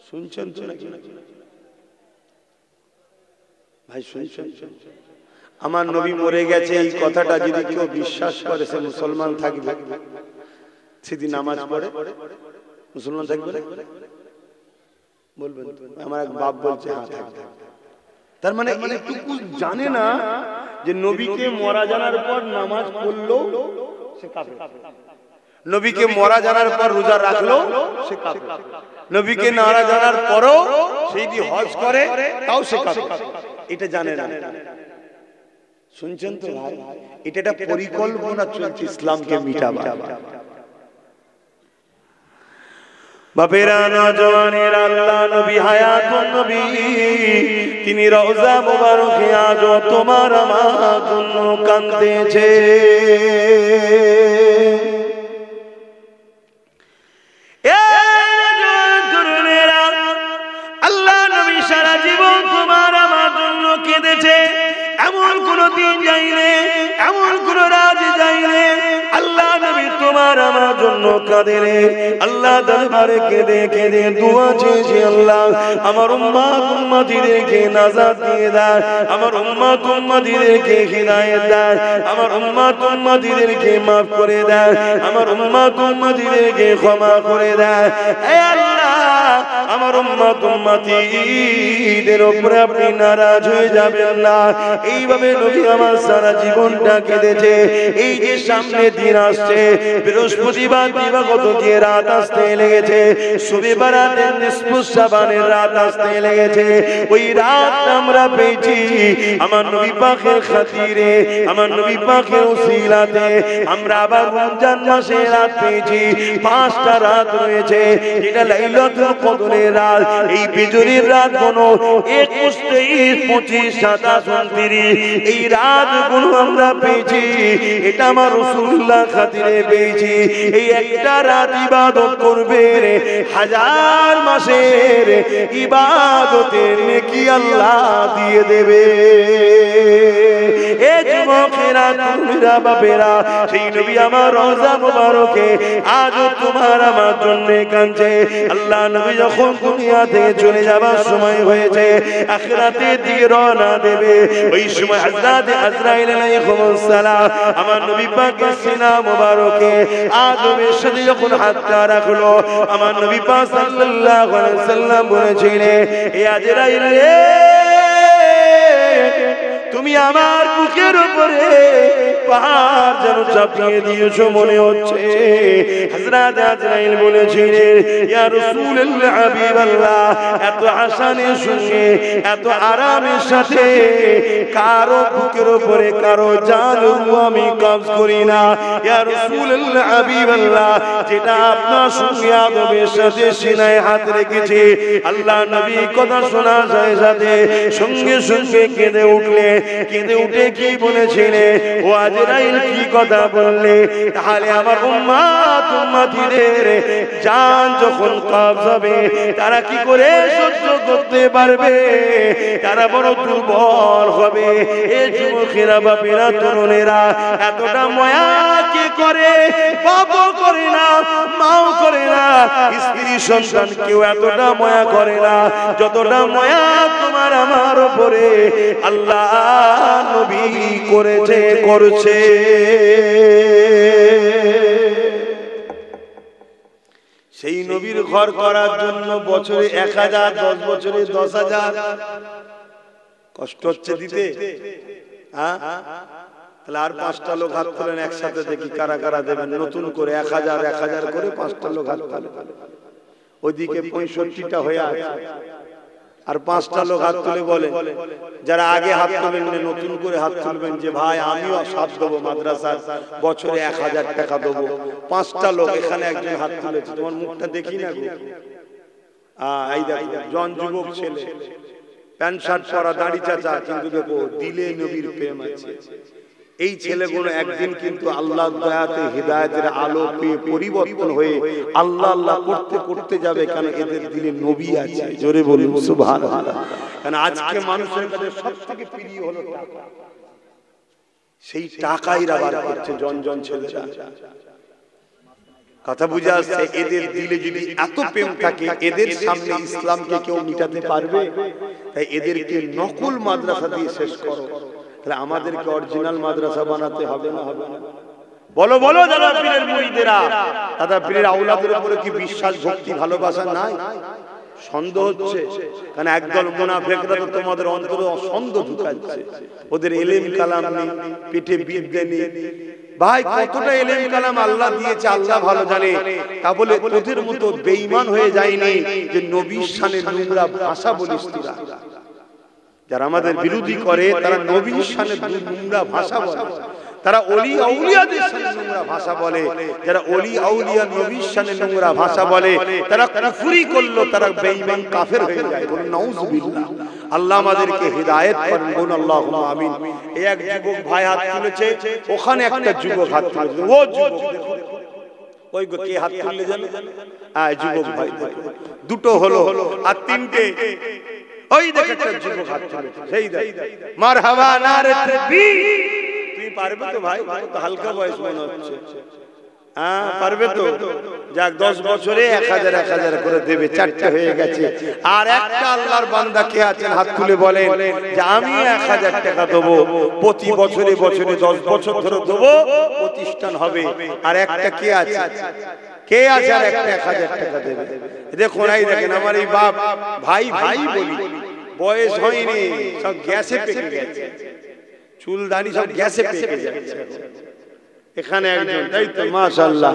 শুনছেন তো নাকি ভাই? শুনছেন? আমার নবী মরে গেছে এই কথাটা যদি কেউ বিশ্বাস করে সে মুসলমান থাকবে? সেদিন নামাজ পড়ে মুসলমান থাকবে? বলবেন? আমার এক বাপ বলছে হ্যাঁ থাকবে। তার মানে এইটুকু জানে না যে নবীকে মরা জানার পর নামাজ পড়লো সে কাফের, নবীকে মরা জানার পর রোজা রাখলো সে কাফের, নবীকে নারা জানার পরও সেই দিয়ে হজ করে তাও সে কাফের। এটা জানে না। শুনছেন তো ভাই? এটা একটা পরিকল্পনা চলছে ইসলামকে মিটাবার। বাপেরা নওজওয়ানেরা, আল্লাহ নবী হায়াতুন নবী, তিনি রওজা মোবারকে আজ তোমার আমার জন্য কাঁদতেছে। আল্লাহ নবী সারা জীবন তোমার আমার জন্য কেঁদেছে। এমন কোন দিন যাইলে, এমন কোন রাত যাইলে আল্লাহ নবী তোমার আমার জন্য জন্য কাঁদে রে আল্লাহ দরবারে কেঁদে কেঁদে দোয়া চেয়েছে আল্লাহ আমার উম্মত উম্মতিদেরকে নাজাত দিয়ে দাও আমার উম্মত উম্মতিদেরকে হিদায়াত দাও আমার উম্মত উম্মতিদেরকে maaf করে দাও আমার উম্মত উম্মতিদেরকে ক্ষমা করে দাও হে আল্লাহ আমার উম্মত উম্মতিদের উপরে আপনি নারাজ হয়ে যাবেন না এইভাবে নবী আমার সারা জীবনটা কেটেছে এই যে সামনে দিন আসছে বৃহস্পতিবার দিবাগত যে রাত আসতে লেগেছে শবে বারাতের নিসফু শাবানের রাত আসতে লেগেছে ওই রাত আমরা পেয়েছি আমার নবী পাকের খাতিরে আমার নবী পাকের উসিলাতে আমরা আবার রমজান মাসে রাত পেয়েছি 5টা রাত রয়েছে যেটা লাইলাতুল কদরের রাত এই বিজরের রাত কোনো 21 23 25 27 29 এই রাতগুলো আমরা পেয়েছি এটা আমার রাসূলুল্লাহ খাতিরে পেয়েছি এই একটা রাত ইবাদত করবে 1000 মাসের ইবাদতের নেকি আল্লাহ দিয়ে দেবে এ যুবকেরা তোমরা বাপেরা সেই নবী আমার রওজা মুবারকে আজ তোমার আমার জন্য কাঁদছে আল্লাহ নবী যখন দুনিয়া থেকে চলে যাবার সময় হয়েছে আখিরাতের দিকে রওনা দেবে ওই সময় হযরত আজরাইল আলাইহিস সালাম আমার নবী পাকের সিনা মুবারকে আদমের সাথে যখন হাতটা রাখলো আমার নবী পাক সাল্লাল্লাহু আলাইহি সাল্লাম বলেছিলেন এ আজরাইল রে তুমি আমার বুকের উপরে পাহাড় যেন চাপিয়ে দিয়েছো মনে হচ্ছে হযরত আজরাইল বলেছিলেন ইয়া রাসূলুল্লাহ হাবিবাল্লাহ এত আসানের সঙ্গে এত আরামের সাথে কারো বুকের উপরে কারো জান আমি কবজ করি না ইয়া রাসূলুল্লাহ হাবিবাল্লাহ যেটা আপনার সঙ্গে আদমের সাথে সিনায় হাত রেখেছি আল্লাহ নবী কথা শোনা যায় সাথে সঙ্গে সঙ্গে কেঁদে উঠলে কেঁদে উঠে কি বলেছিলে ও আজরাইল কি কথা বললে তাহলে আমার উম্মত উম্মতিদের জান যখন কবজ হবে তারা কি করে সহ্য করতে পারবে তারা বড় দুর্বল হবে এই যুবকেরা বাপেরা তরুণেরা এতটা মায়া কি করে বাবা করে না মাও করে না স্ত্রী সন্তান কেউ এতটা মায়া করে না যতটা মায়া তোমার আমার উপরে আল্লাহ নবী করেছে করছে সেই নবীর ঘর করার জন্য বছরে 1000 10 বছরে 10000 কষ্ট হচ্ছে দিতে হ্যাঁ তাহলে আর 5টা লোক হাত তোলেন একসাথে দেখি কারা কারা দেবেন নতুন করে 1000 1000 করে 5টা লোক হাত তোলেন ওইদিকে 65টা হয়ে আছে আর 5টা লোক হাত তুলে বলে যারা আগে হাত তুলবেন নতুন করে হাত তুলবেন যে ভাই আমিও সাথ দেবো মাদ্রাসার বছরে 1000 টাকা দেবো 5টা লোক এখানে একজন হাত তুলেছে তোমার মুখটা দেখি না গো এই দেখো জন যুবক ছেলে প্যান্ট শার্ট পরা দাড়ি চাচা কিন্তু দেখো দিলে নবীর প্রেম আছে এই ছেলেগুলো একদিন কিন্তু আল্লাহর দয়াতে হিদায়াতের আলো পেয়ে পরিবর্তন হয়ে আল্লাহ আল্লাহ করতে করতে যাবে কারণ এদের দিলে নবী আছে জোরে বলুন সুবহানাল্লাহ কারণ আজকে মানুষের কাছে সবথেকে প্রিয় হলো টাকা সেই টাকাই বার করছে জন জন ছেলেরা কথা বুঝে আসছে এদের দিলে যদি এত প্রেম থাকে এদের সামনে ইসলামকে কেউ মিটাতে পারবে তাই এদেরকে নকল মাদ্রাসা দিয়ে শেষ করো তাহলে আমাদেরকে অরিজিনাল মাদ্রাসা বানাতে হবে না হবে না বলো বলো যারা পীরের মুরিদেরা দাদা পীরের আওলাদের উপরে কি বিশ্বাস ভক্তি ভালোবাসা নাই সন্দেহ হচ্ছে কারণ একদল মুনাফিকরা তো তোমাদের অন্তরে সন্দেহ ঢুকাচ্ছে ওদের ইলম কালাম নেই পিঠে বিদ্যে নেই ভাই কতটা ইলম কালাম আল্লাহ দিয়েছে আল্লাহ ভালো জানে তা বলে ওদের মতো বেঈমান হয়ে যায়নি যে নবীর শানে নোংরা ভাষা বলিস তোরা যারা আমাদের বিরোধী করে তারা নবীর শানে নোংরা ভাষা বলে তারা ওলি আউলিয়াদের শানে নোংরা ভাষা বলে যারা ওলি আউলিয়া নবীর শানে নোংরা ভাষা বলে তারা কুফরি করলো তারা বেঈমান কাফের হয়ে যায় বলুন নাউজুবিল্লাহ আল্লাহ আমাদেরকে হিদায়াত করুন বলুন আল্লাহুম্মা আমিন এই এক যুবক ভাই হাত তুলেছে ওখানে একটা যুবক হাত তুলেছে ও যুবক ওই গো কে হাত তুললে জানো যুবক ভাই দুটো হলো আর তিনটে ওই দেখ একটা যুবক হাত তুলেছে সেই দেখ মারহাবা নারে তাকবীর তুই পারবে তো ভাই তো হালকা বয়স মনে হচ্ছে হ্যাঁ পারবে তো? যাক 10 বছরে 1000 করে দেবে, 4টে হয়ে গেছে। আর একটা আল্লাহর বান্দা কে আছেন হাত তুলে বলেন যে আমি 1000 টাকা দেবো, প্রতি বছরে বছরে 10 বছর ধরে দেবো, প্রতিষ্ঠান হবে। আর একটা কে আছে? কে আছে আর একটা 1000 টাকা দেবে? দেখুন এই দেখেন আমার এই বাপ ভাই ভাই বলি, বয়স হয়নি, সব গ্যাসে পেকে গেছে, চুল দাড়ি সব গ্যাসে পেকে যাচ্ছে। এখানে একজন, তাই তো মাশাআল্লাহ,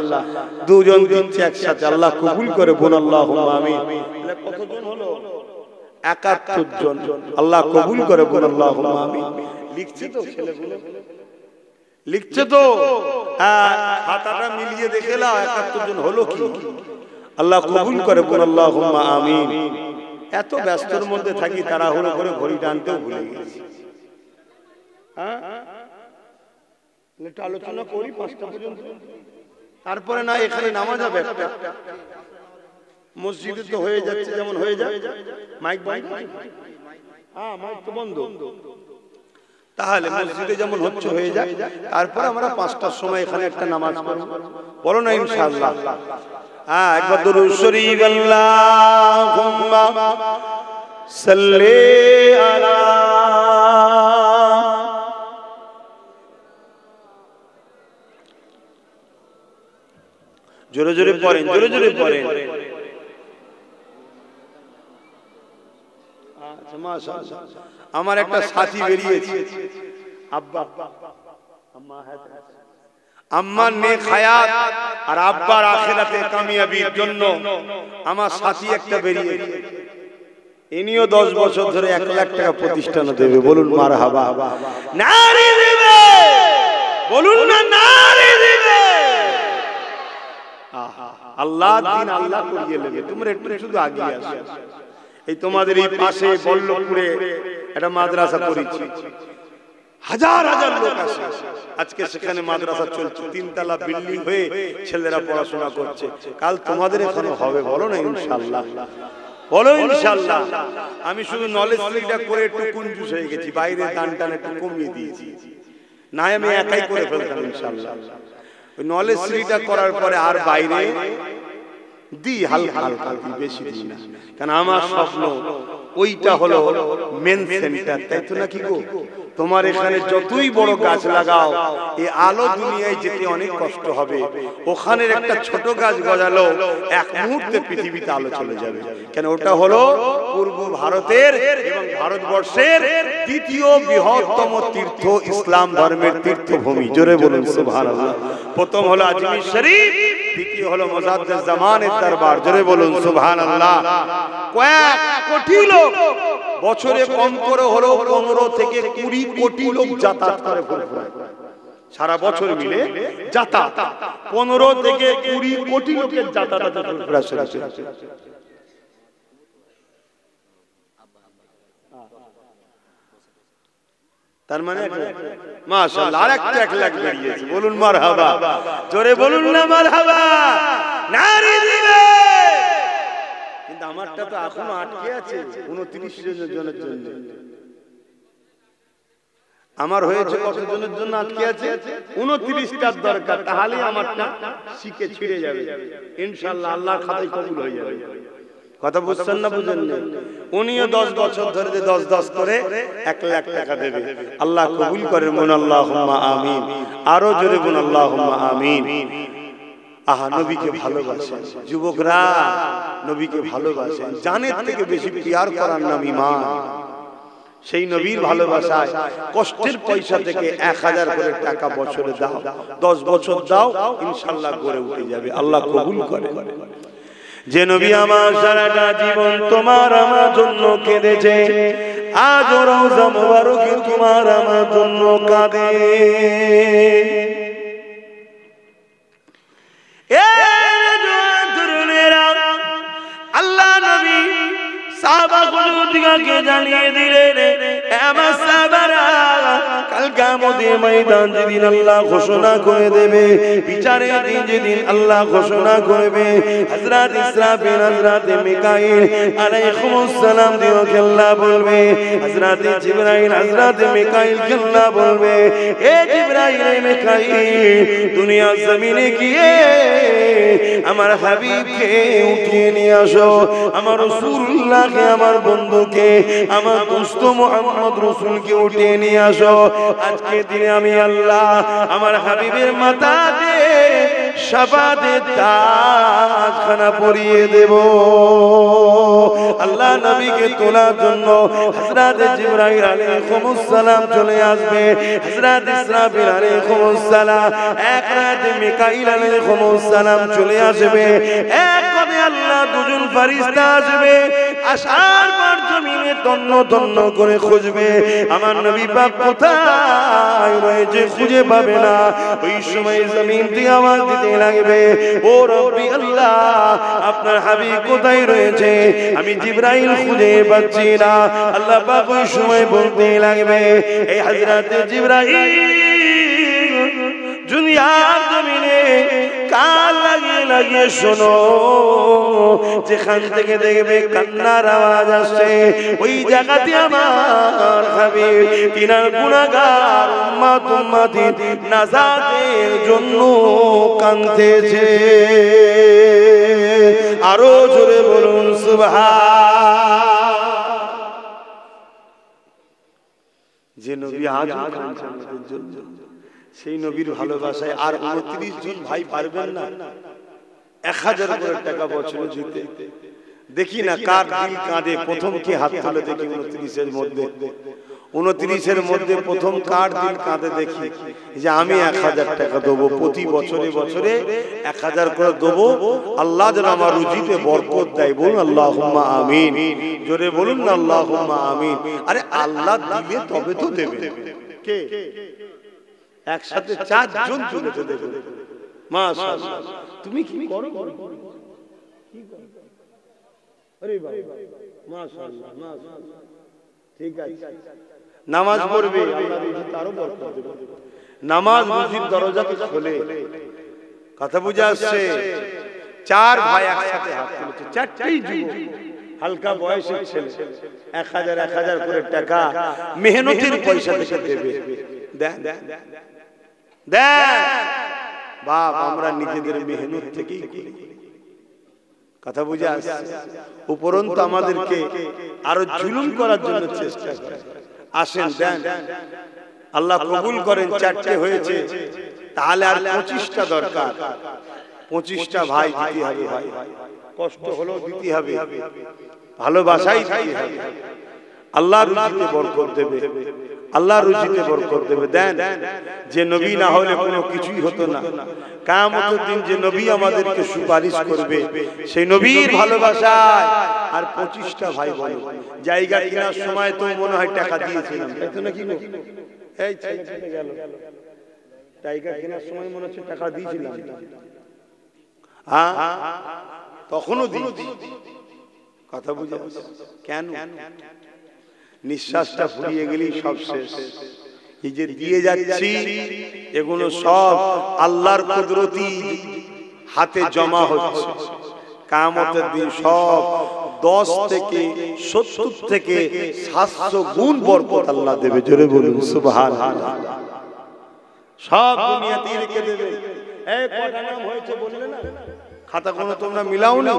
দুজন দিচ্ছে একসাথে, আল্লাহ কবুল করে বল আল্লাহুম্মা আমিন। কতজন হলো? 71 জন, আল্লাহ কবুল করে বল আল্লাহুম্মা আমিন। লিখছে তো ছেলেগুলো, লিখছে তো, খাতাটা মিলিয়ে দেখে নাও 71 জন হলো কি? আল্লাহ কবুল করে বল আল্লাহুম্মা আমিন। এত ব্যস্তর মধ্যে থাকি, তাড়াহুড়ো করে ঘড়ি টানতেও ভুলে গেছি। একটু আলোচনা করি 5টা পর্যন্ত, তারপরে না এখানে নামাজ হবে একটা, মসজিদে তো হয়ে যাচ্ছে যেমন হয়ে যায়। মাইক বন্ধ? হ্যাঁ মাইক তো বন্ধ। তাহলে মসজিদে যেমন হচ্ছে হয়ে যায়, তারপর আমরা 5টার সময় এখানে একটা নামাজ পড়ব, বলো না ইনশাআল্লাহ? হ্যাঁ একবার দুরূদ শরীফ আল্লাহুম্মা সাল্লি আলা, জোরে জোরে পড়েন, জোরে জোরে পড়েন। আচ্ছা মাশাআল্লাহ। আমার একটা সাথী বেরিয়েছে, আব্বা আম্মার নেক হায়াত আর আব্বার আখিরাতে কামিয়াবির জন্য আমার সাথী একটা বেরিয়েছে, ইনিও 10 বছর ধরে 1 লাখ টাকা প্রতিষ্ঠান দেবে, বলুন মারহাবা। নারে দিবে, বলুন না নারে দিবে। আল্লাহ দিন আল্লাহ করিয়ে নেবে, তোমরা একটু শুধু আগিয়ে আসো। এই তোমাদের এই পাশে বল্লভপুরে একটা মাদ্রাসা করেছি, হাজার হাজার লোক আসে আজকে সেখানে মাদ্রাসা চলছে, 3 তলা বিল্ডিং হয়ে ছেলেরা পড়াশোনা করছে। কাল তোমাদের এখানে হবে, বলো না ইনশাআল্লাহ? বলো ইনশাআল্লাহ। আমি শুধু নলেজ লিটা করে একটু কনজুস হয়ে গেছি, বাইরে দান টান একটু কমিয়ে দিয়েছি, না আমি একাই করে ফেলতাম ইনশাআল্লাহ। ওই নলেজ লিটা করার পরে আর বাইরে দি হালকা হালকা দি, বেশি দিই না, কারণ আমার স্বপ্ন ওইটা হলো মেন সেন্টার, তাই তো নাকি গো? তোমার এখানে যতই বড় গাছ লাগাও, এই আলো দুনিয়ায় যেতে অনেক কষ্ট হবে, ওখানে একটা ছোট গাছ গজালো এক মুহূর্তে পৃথিবীতে আলো চলে যাবে। কেন? ওটা হলো পূর্ব ভারতের এবং ভারতবর্ষের দ্বিতীয় বৃহত্তম তীর্থ, ইসলাম ধর্মের তীর্থভূমি। জোরে বলুন সুবহানাল্লাহ। প্রথম হলো আজমির শরীফ, দ্বিতীয় হলো মুজাদ্দিদ জামানের দরবার। জোরে বলুন সুবহানাল্লাহ। কয়েক কোটি লোক বছরে কম করে হলো 15 থেকে 20 কোটি লোক যাতায়াত করে সারা বছর মিলে, যাতায়াত 15 থেকে 20 কোটি লোকের যাতায়াত। তার মানে মাশাআল্লাহ আরেকটা 1 লাখ বেরিয়েছে, বলুন মারহাবা। জোরে বলুন না মারহাবা। নারী দিবে। কিন্তু আমারটা তো এখনো আটকে আছে 29 জনের জন্য। আমার হয়েছে কতজনের জন্য আটকে আছে? 29টার দরকার, তাহলে আমারটা শিখে ছিড়ে যাবে ইনশাআল্লাহ, আল্লাহর খাতায় কবুল হয়ে যাবে। কথা বুঝছেন না বুঝেন না? উনিও 10 বছর ধরে 10 করে 1 লাখ টাকা দেবে, আল্লাহ কবুল করেন, বলুন আল্লাহুম্মা আমিন। আরো জোরে বলুন আল্লাহুম্মা আমিন। আহা, নবীকে ভালোবাসেন যুবকরা, নবীকে ভালোবাসেন, জানের থেকে বেশি প্রিয়ার করার নাম ঈমান। সেই নবীর ভালোবাসায় কষ্টের পয়সা থেকে 1000 করে টাকা বছরে দাও, 10 বছর দাও, ইনশাআল্লাহ গড়ে উঠে যাবে, আল্লাহ কবুল করেন। যে নবী আমার সারাটা জীবন তোমার আমার জন্য কেঁদেছে, আজ রওজা মুবারকে তোমার আমার জন্য কাঁদে। আল্লাহ নবী সাহাবাগুলোকে জানিয়ে দিলেন, আমার সাহাবারা কাল কিয়ামতের ময়দান যেদিন আল্লাহ ঘোষণা করে দেবে, বিচারের দিন যেদিন আল্লাহ ঘোষণা করবে, হযরত ইসরাফিল হযরত মিকাইল আলাইহিমুস সালাম দিওকে আল্লাহ বলবে, হযরত জিবরাইল হযরত মিকাইল কে আল্লাহ বলবে, এ জিবরাইল মিকাইল দুনিয়া জমিনে গিয়ে আমার হাবিবকে উঠিয়ে নিয়ে আসো, আমার রাসূলুল্লাহকে, আমার বন্ধুকে, আমার দোস্ত মুহাম্মদ রাসূলকে উঠিয়ে নিয়ে আসো। আজকে দিনে আমি আল্লাহ আমার হাবিবের মাথাতে শাফাতের তাজখানা পরিয়ে দেব। আল্লাহ নবীকে তোলার জন্য হযরত জিবরাইল আলাইহিস সালাম চলে আসবে, হযরত ইসরাফিল আলাইহিস সালাম, হযরত মিকাইল আলাইহিস সালাম চলে আসবে। এক করে আল্লাহ দুজন ফেরেশতা আসবে, আসার পর জমিনে তন্ন তন্ন করে খুঁজবে আমার নবী পাক কোথায় রয়েছে, খুঁজে পাবে না। ওই সময় জমিন থেকে আওয়াজ দিতে লাগবে, ও রব্বি আল্লাহ, আপনার হাবিব কোথায় রয়েছে, আমি জিবরাইল খুঁজে পাচ্ছি না। আল্লাহ পাক ওই সময় বলতে লাগবে, এই হযরত জিবরাইল দুনিয়ার জমিনে কান লাগিয়ে লাগিয়ে শোনো, যেখান থেকে দেখবে কান্নার আওয়াজ আসছে, ওই জায়গাতে আমার হাবিব তিনার গুনাহগার উম্মত উম্মতি নাজাতের জন্য কাঁদতেছে। আরো জোরে বলুন সুবহান। যে নবী আজও কাঁদছেন আমাদের জন্য, সেই নবীর ভালোবাসায় আর 29 জন ভাই পারবেন না 1000 করে টাকা বছরে দিতে। দেখি না কার দিল কাঁদে, প্রথম কি হাত তুলে দেখি 29 এর মধ্যে, 29 এর মধ্যে প্রথম কার দিল কাঁদে দেখি যে আমি 1000 টাকা দেবো, প্রতি বছরে বছরে 1000 করে দেবো, আল্লাহ যেন আমার রুজিতে বরকত দেয়। বলুন আল্লাহুম্মা আমিন, জোরে বলুন না আল্লাহুম্মা আমিন। আরে আল্লাহ দিলে তবে তো দেবে। কে? একসাথে 4 জন তুলেছে, দেখো মাশাআল্লাহ। তুমি কি করো? আরে বাবা মাশাআল্লাহ মাশাআল্লাহ, ঠিক আছে। নামাজ পড়বে, আল্লাহ রুজিতে আরো বরকত দেবে। নামাজ রুজির দরজাকে খোলে। কথা বুঝে আসছে? 4 ভাই একসাথে হাত তুলেছে, 4টেই যুবক, হালকা বয়সের ছেলে, 1000 করে টাকা মেহনতের পয়সা থেকে দেবে। দেন দেন বাপ, আমরা নিজেদের মেহনত থেকেই করি। কথা বুঝে আসছে? উপরন্তু আমাদেরকে আরো জুলুম করার জন্য চেষ্টা করে। আসেন দেন, আল্লাহ কবুল করেন। 4টে হয়েছে, তাহলে আর 25টা দরকার। 25টা ভাই দিতে হবে, ভাই কষ্ট হলেও দিতে হবে, ভালোবাসাই দিতে হবে। আল্লাহ রুজিতে বরকত দেবে, আল্লাহ রুজিতে বরকত দেবে। দেন, যে নবী না হলে কোনো কিছুই হতো না। কিয়ামতের দিন যে নবী আমাদেরকে সুপারিশ করবে, সেই নবীর ভালোবাসায়। আর 25টা ভাই বলে জায়গা কেনার সময় তো মনে হয় টাকা দিয়েছিলাম, তাই তো নাকি? এই ছেলে চলে গেল, জায়গা কেনার সময় মনে হচ্ছে টাকা দিয়েছিলাম, হ্যাঁ তখনও দিয়েছি। কথা বুঝে? কেন? নিঃশ্বাসটা ফুরিয়ে গেলেই সব শেষ। এই যে দিয়ে যাচ্ছি, এগুলো সব আল্লাহর কুদরতি হাতে জমা হচ্ছে। কিয়ামতের দিন সব 10 থেকে 70 থেকে 700 গুণ বরকত আল্লাহ দেবে। জোরে বলুন সুবহানাল্লাহ। সব দুনিয়াতেই রেখে দেবে। এই কটা নাম হয়েছে বললে না? খাতা কোনো তোমরা মিলাও না?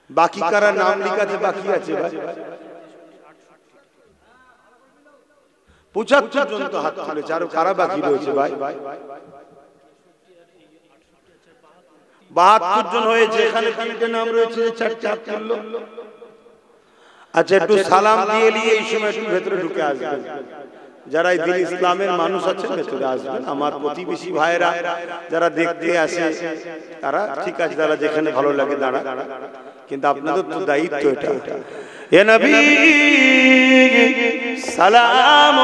বাকি কারা নাম লিখাতে বাকি আছে ভাই? 75 জন তো হাত তুলেছে, আর কারা বাকি রয়েছে ভাই? 72 জন হয়েছে। এখানে 3টে নাম রয়েছে, 4টে হাত তুললো। আচ্ছা, একটু সালাম দিয়ে নিয়ে এই সময় একটু ভেতরে ঢুকে আসবেন। যারা এই দিন ইসলামের মানুষ আছে ভেতরে আসবেন। আমার প্রতিবেশী ভাইরা যারা দেখতে আসে তারা ঠিক আছে, যারা যেখানে ভালো লাগে দাঁড়া, কিন্তু আপনাদের তো দায়িত্ব এটা। এ নবী সালাম,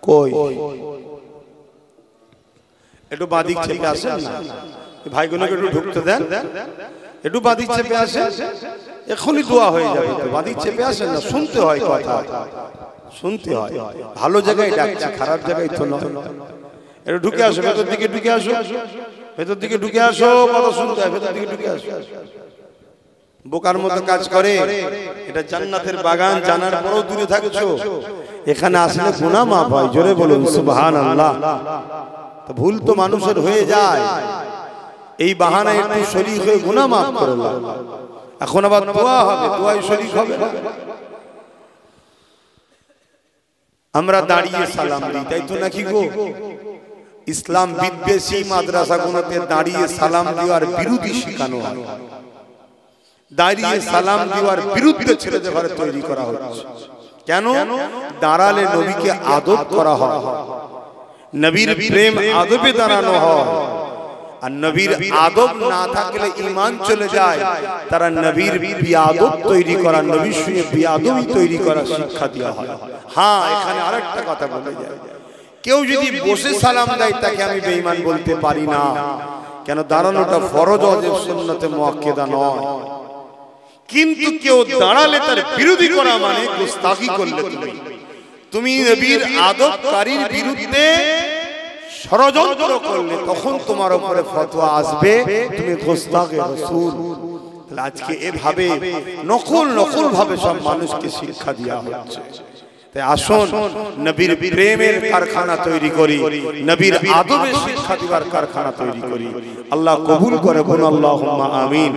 কই একটু বাদিক চেপে আসেন না, ভাইগুলোকে একটু ঢুকতে দেন, একটু বাদিক চেপে আসেন, এখনই দোয়া হয়ে যাবে। তো বাদিক চেপে আসেন না, শুনতে হয় কথা, শুনতে হয়। ভালো জায়গায় ডাকছি, খারাপ জায়গায় তো নয়। একটু ঢুকে আসো, ভেতর দিকে ঢুকে আসো, ভেতর দিকে ঢুকে আসো, কথা শুনতে হয়, ভেতর দিকে ঢুকে আসো। বোকার মতো কাজ করে, এটা জান্নাতের বাগান, জানার পরও দূরে থাকছো। এখানে আসলে গুনাহ মাফ হয়, জোরে বলুন সুবহানাল্লাহ। তো ভুল তো মানুষের হয়ে যায়, এই বাহানায় একটু শরীক হয়ে গুনাহ মাফ করে নাও। এখন আবার দোয়া হবে, দোয়ায় শরীক হবে না। আমরা দাঁড়িয়ে সালাম দিই, তাই তো নাকি গো? ইসলাম বিদ্বেষী মাদ্রাসাগুলোতে দাঁড়িয়ে সালাম দেওয়ার বিরোধী শেখানো হয়, দাঁড়িয়ে সালাম দেওয়ার বিরুদ্ধে ছেলেদের ঘরে তৈরি করা হচ্ছে। কেন? দাঁড়ালে নবীকে আদব করা হয়, নবীর প্রেম আদবে দাঁড়ানো হয়। আর নবীর আদব না থাকলে ঈমান চলে যায়। তারা নবীর বিয়াদব তৈরি করা, নবীর সঙ্গে বিয়াদবি তৈরি করা শিক্ষা দেওয়া হয়। হ্যাঁ, এখানে আরেকটা কথা বলে যায়, কেউ যদি বসে সালাম দেয় তাকে আমি বেঈমান বলতে পারি না। কেন? দাঁড়ানোটা ফরজ, ওয়াজিব, সুন্নতে মুআক্কাদা নয়। কিন্তু কেউ দাঁড়ালে তার বিরোধী করা মানে গোস্তাখি করলে তুমি নবীর আদবকারীর বিরুদ্ধে ষড়যন্ত্র করলে তখন তোমার উপরে ফতোয়া আসবে, তুমি গোস্তাখে রাসূল। তাহলে আজকে এভাবে নকল ভাবে সব মানুষকে শিক্ষা দেওয়া হচ্ছে। তাই আসুন নবীর প্রেমের কারখানা তৈরি করি, নবীর আদবের শিক্ষা দেওয়ার কারখানা তৈরি করি। আল্লাহ কবুল করে, বলুন আল্লাহুম্মা আমিন।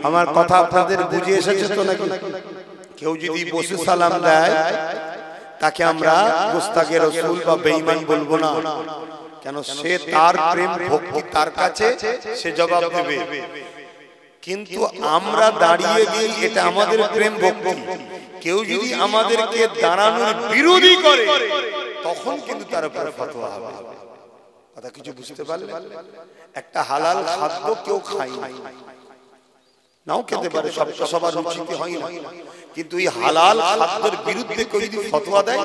আমার কথা আপনাদের বুঝে এসেছে তো নাকি? কেউ যদি বসে সালাম দেয় তাকে আমরা গোস্তাখে রাসূল বা বেঈমান বলবো না। কেন? সে তার প্রেম ভক্তি তার কাছে, সে জবাব দেবে। কিন্তু আমরা দাঁড়িয়ে গিয়ে এটা আমাদের প্রেম ভক্তি। কেউ যদি আমাদেরকে দাঁড়ানোর বিরোধী করে তখন কিন্তু তার উপরে ফতোয়া হবে। কথা কিছু বুঝতে পারলে? একটা হালাল খাদ্য কেউ খায় নাও খেতে পারে, সবটা সবার রুচিতে হয় না, কিন্তু এই হালাল খাদ্যের বিরুদ্ধে কেউ যদি ফতোয়া দেয়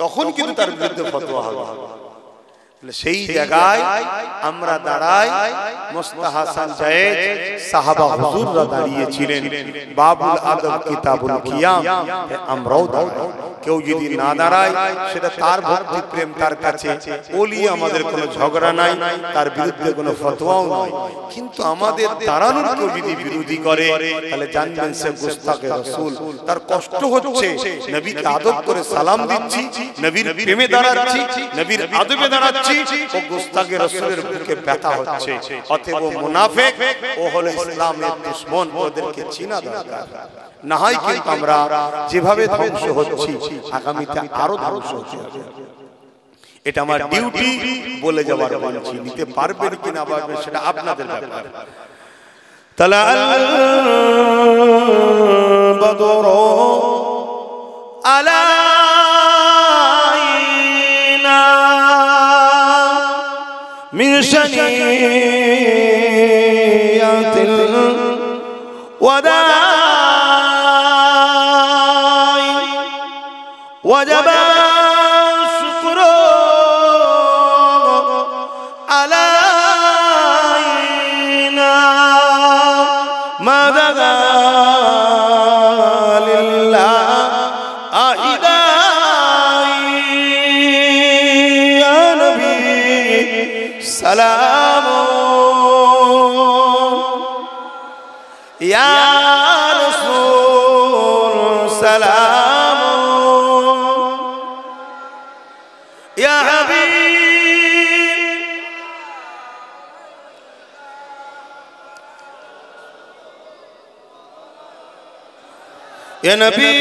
তখন কিন্তু তার বিরুদ্ধে ফতোয়া হবে। সেই জায়গায় আমরা দাঁড়াই। মুস্তাহাসান জায়েদ সাহাবা হুজুররা দাঁড়িয়েছিলেন, বাবুল আদব কিতাবুল কিয়াম, আমরাও দাঁড়াই। কেউ যদি না দাঁড়ায় সেটা তার ভক্তি প্রেম তার কাছে, ওলি আমাদের কোনো ঝগড়া নাই, তার বিরুদ্ধে কোনো ফতোয়াও নাই। কিন্তু আমাদের দাঁড়ানোর কেউ যদি বিরোধী করে তাহলে জানবেন সে গোস্তাখে রাসূল। তার কষ্ট হচ্ছে, নবীকে আদব করে সালাম দিচ্ছি, নবীর প্রেমে দাঁড়াচ্ছি, নবীর আদবে দাঁড়াচ্ছি, ও গোস্তাখে রাসূলের বুকে ব্যথা হচ্ছে। অতএব ও মুনাফিক, ও হলো ইসলামের দুশমন, ওদেরকে চিনা দরকার। না হয় কিন্তু আমরা যেভাবে ধ্বংস হচ্ছি আগামীতে আরো ধ্বংস হতে হবে। এটা আমার ডিউটি বলে যাওয়ার বলছি, নিতে পারবেন কিনা পারবেন সেটা আপনাদের ব্যাপার। তালা বদর আলাইনা মিন শানিয়াতিল ওয়াদা وجب الشكر علينا ما دعا لله يا نبي سلام يا رسول سلام يا حبيب يا نبي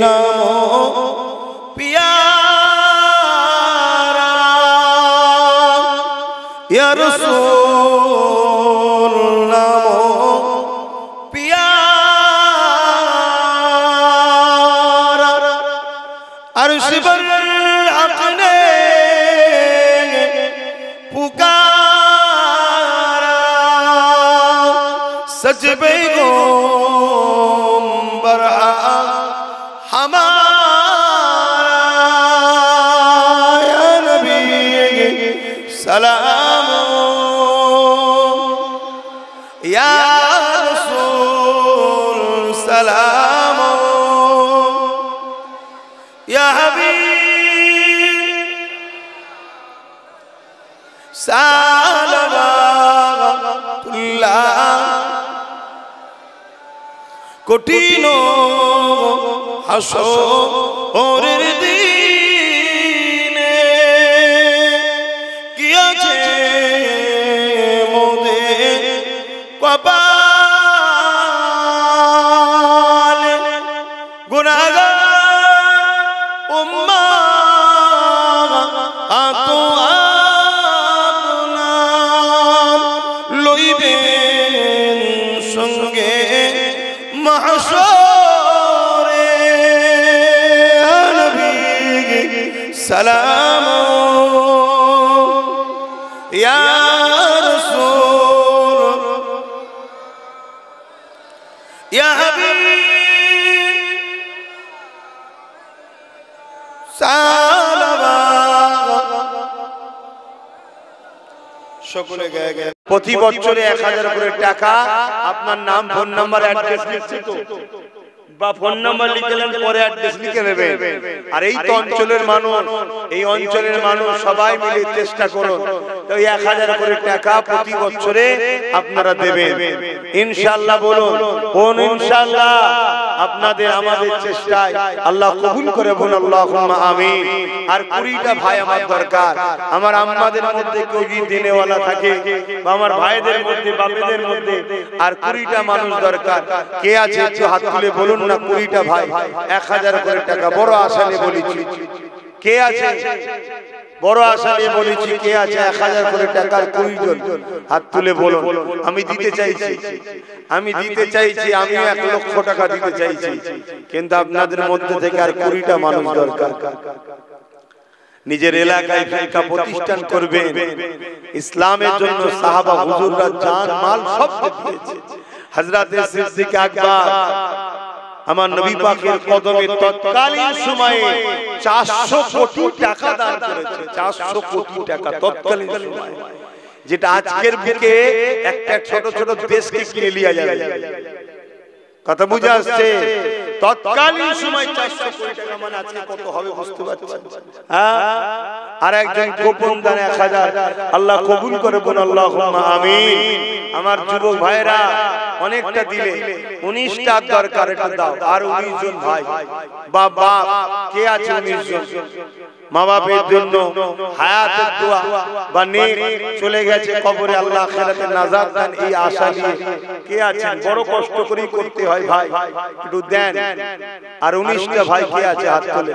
نامو پیارا يا رسول نامو پیارا عرش پر حق نے پکارا سچ بیگم برا ہمارا সালাম ইয়া রাসূল সালাম ইয়া হাবিব সালাওয়াতুল্লাহ কঠিন হাসরের দিনে কি আছে মোদের কপালে গুনাহগার উম্মাত আপনার লইবেন সঙ্গে মাহশরে নবী সালাম ইয়া রাসূল ইয়া হাবিব সালাওয়াত সকলে গায়ে গায়ে প্রতি বছরে 1000 করে টাকা আপনার নাম ফোন নাম্বার অ্যাড্রেস লিখছি তো বা ফোন নাম্বার লিখলেন পরে অ্যাড্রেস লিখে নেবেন আর এই তো অঞ্চলের মানুষ সবাই মিলে চেষ্টা করুন তো 1000 করে টাকা প্রতি বছরে আপনারা দেবেন ইনশাআল্লাহ বলুন কোন ইনশাআল্লাহ আপনাদের আমাদের চেষ্টায় আল্লাহ কবুল করে বলুন আল্লাহুম্মা আমিন আর 20টা ভাই আমার দরকার আমার আম্মাদের মধ্যে কেউ যদি দেনেওয়ালা থাকে বা আমার ভাইদের মধ্যে বাপেদের মধ্যে আর 20টা মানুষ দরকার কে আছে একটু হাত তুলে বলুন না 20টা ভাই 1000 করে টাকা বড় আশা নিয়ে বলেছি কে আছে বড় আশা নিয়ে বলেছি কে আছে 1000 করে টাকার 20 জন হাত তুলে বলুন আমি দিতে চাইছি আমি 1 লক্ষ টাকা দিতে চাইছি কিন্তু আপনাদের মধ্যে থেকে আর 20টা মানুষ দরকার নিজের এলাকায় ফিরকা প্রতিষ্ঠান করবেন ইসলামের জন্য সাহাবা হুজুররা জান মাল সব দিয়েছে হযরত সিদ্দিক আকবর আমার নবী পাকের কদমে তৎকালীন সময়ে 400 কোটি টাকা দান করেছে 400 কোটি টাকা তৎকালীন সময়ে যেটা আজকের বুকে একটা ছোট ছোট দেশকে কিনে লিয়া যাবে কথা বুঝা আসছে তৎকালীন সময় 400 কোটি টাকা মানে আজকে কত হবে বুঝতে পারছেন হ্যাঁ আর একজন গোপন দান 1000 আল্লাহ কবুল করে বল আল্লাহুম্মা আমিন আমার যুবক ভাইরা অনেকটা দিলে 19টা দরকার এটা দাও আর 19 জন ভাই বাবা কে আছে 19 জন মা বাপের জন্য হায়াতের দোয়া বা নেক চলে গেছে কবরে আল্লাহ আখিরাতে নাজাত দেন এই আশা নিয়ে কে আছেন বড় কষ্ট করে করতে হয় ভাই একটু দেন আর 19টা ভাই কে আছে হাত তুলে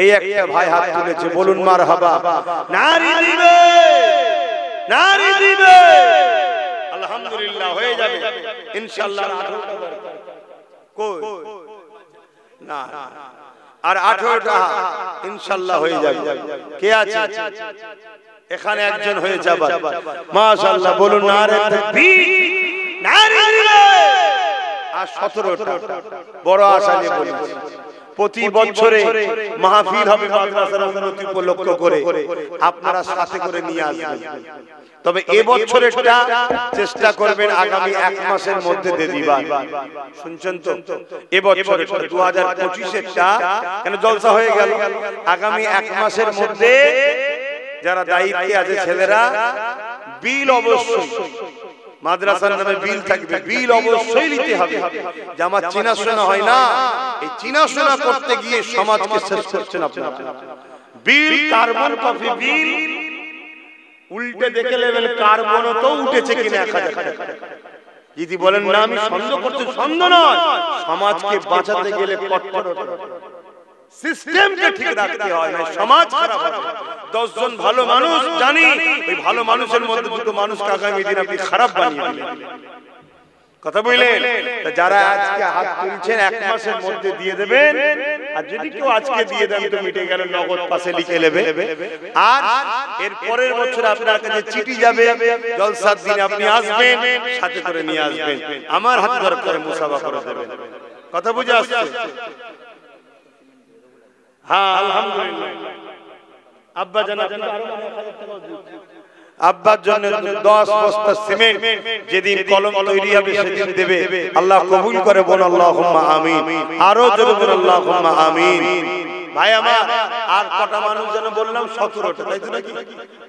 এই একটা ভাই হাত তুলেছে বলুন মারহাবা নারী দিবে আলহামদুলিল্লাহ হয়ে যাবে ইনশাআল্লাহ কই না আর 18টা ইনশাআল্লাহ হয়ে যাবে কে আছে এখানে একজন হয়ে যাবে মাশাআল্লাহ বলুন নারে তাকবীর নারে আর 17টা বড় আশা নিয়ে বলেছি প্রতি বছরে মাহফিল হবে মাদ্রাসার উন্নতি উপলক্ষ করে আপনারা সাথে করে নিয়ে আসবেন তবে এবছরেরটা চেষ্টা করবেন আগামী 1 মাসের মধ্যে দিয়ে দিবেন শুনছেন তো এবছরের 2025এরটা কেন জলসা হয়ে গেল আগামী 1 মাসের মধ্যে যারা দায়িত্বে আছে ছেলেরা বিল অবশ্যই মাদ্রাসার নামে বিল থাকবে বিল অবশ্যই নিতে হবে যে আমার চিনাশোনা হয় না এই চিনাশোনা করতে গিয়ে সমাজকে শেষ করছেন আপনারা বিল কার্বন কপি বিল উল্টে দেখে নেবেন কার্বনও তো উঠেছে কিনা 1000 টাকা যদি বলেন না আমি সন্দেহ করতে সন্দেহ নয় সমাজকে বাঁচাতে গেলে কঠোরতা সিস্টেমকে ঠিক রাখতে হয় না সমাজ খারাপ হবে 10 জন ভালো মানুষ জানি ওই ভালো মানুষের মধ্যে দুটো মানুষকে আগামী দিন আপনি খারাপ বানিয়ে দিবেন কথা বলেন যারা আজকে হাত তুলছেন 1 মাসের মধ্যে দিয়ে দেবেন আর যদি কেউ আজকে দিয়ে দেন তো মিটে গেল নগদ পাশে লিখে নেবে আর এর পরের বছর আপনার কাছে চিঠি যাবে জলসার দিন আপনি আসবেন সাথে করে নিয়ে আসবেন আমার হাতে ধরে করে মুসাফা করে দেবেন কথা বুঝে আসছে হ্যাঁ আলহামদুলিল্লাহ আব্বা জান আপনি আরো 1000 টাকা দিচ্ছেন আব্বার জন্য 10 বস্তা সিমেন্ট যেদিন কলম তৈরি হবে সেদিন দেবে। আল্লাহ কবুল করে বল আল্লাহুম্মা আমিন। আরো জোরে বল আল্লাহুম্মা আমিন। ভাই আমার আর কটা মানুষ যেন বললাম 17টা, তাই তো নাকি?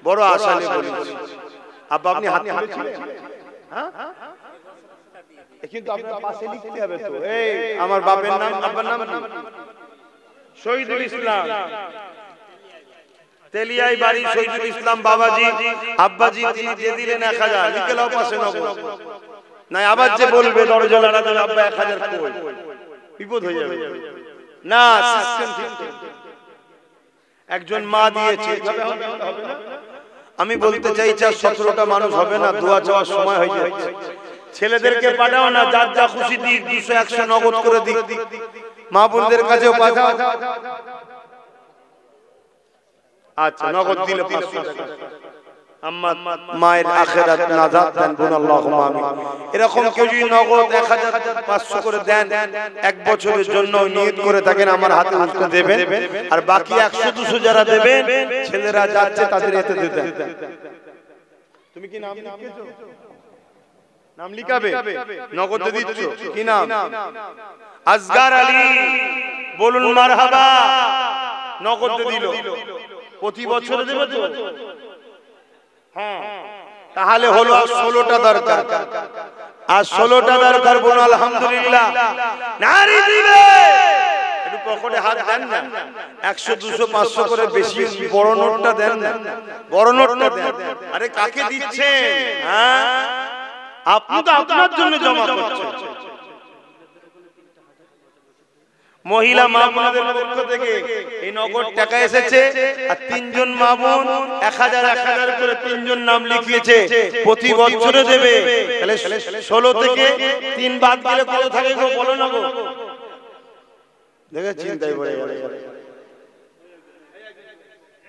বড় আশা নিয়ে বলেছি। আব্বা আপনি হাত তুলেছিলেন? হ্যাঁ, কিন্তু আপনার পাশে লিখতে হবে তো। এই আমার বাপের নাম, আব্বার নাম শহীদুল ইসলাম, তেলিয়াই বাড়ি শহীদুল ইসলাম বাবাজি। আব্বাজি তিনি যে দিলেন 1000, লিখে লাও পাশে নগদ। না আবার যে বলবে দরজা লাগা দেবে আব্বা 1000 কই, বিপদ হয়ে যাবে। না সিস্টেম ঠিক। একজন মা দিয়েছে, আমি বলতে চাইছি 17টা মানুষ হবে না, দোয়া চাওয়ার সময় হয়ে যাচ্ছে। ছেলেদেরকে পাঠাও না, যার যা খুশি দিক, 200 100 নগদ করে দিক। মা বোনদের কাছেও পাঠাও। আচ্ছা নগদ দিলে 500 টাকা। আম্মা মায়ের আখিরাত নাজাত দেন বলুন আল্লাহুম্মা আমিন। এরকম কেউ যদি নগদ 1500 করে দেন এক বছরের জন্য নিয়ত করে থাকেন আমার হাতে উঠতে দেবেন, আর বাকি 100 200 যারা দেবেন ছেলেরা যাচ্ছে তাদের এতে দেন। তুমি কি নাম লিখেছো? নাম লিখাবে, নগদ দিচ্ছ কি নাম? আসগার আলী, বলুন মারহাবা। নগদ দিল, প্রতি বছর দেবে তো? হ্যাঁ, তাহলে হলো 16টা দরকার। আর 16টা দরকার, বলুন আলহামদুলিল্লাহ। নারী দিবে একটু পকেটে হাত দেন না, 100 200 500 করে বেশি বড় নোটটা দেন না, বড় নোটটা দেন। আরে কাকে দিচ্ছেন? হ্যাঁ, আপনি তো আপনার জন্য জমা করছেন। মহিলা মা বোনদের পক্ষ থেকে এই নগদ টাকা এসেছে, আর 3 জন মা বোন 1000 1000 করে 3 জন নাম লিখিয়েছে, প্রতি বছরে দেবে। তাহলে 16 থেকে 3 বাদ গেলে কত থাকে গো বলো না গো? দেখে চিন্তাই পড়ে গেল।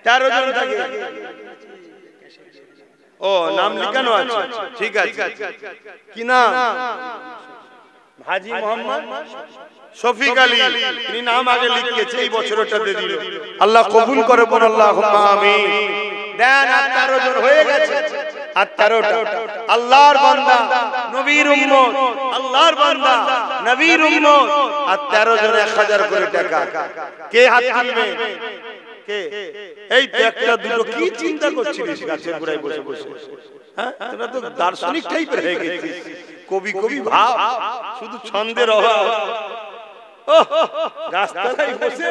13 জন থাকে। ও নাম লিখানো আছে, ঠিক আছে। কি নাম? হাজী মোহাম্মদ শফিক আলী, তিনি নাম আগে লিখিয়েছে, এই বছরটাতে দিল। আল্লাহ কবুল করে বল আল্লাহুম্মা আমিন। দেন, আর 13 জন হয়ে গেছে। আর 13টা আল্লাহর বান্দা, নবীর উম্মত, আল্লাহর বান্দা, নবীর উম্মত। আর 13 জন 1000 করে টাকা। কে হাত তুলবে? কে? এই তো একটা দুটো কি চিন্তা করছিস গাছের গোড়ায় বসে বসে? হ্যাঁ, তোরা তো দার্শনিক টাইপের হয়ে গেছিস, কবি কবি ভাব, শুধু ছন্দের অভাব। গাছতলায় বসে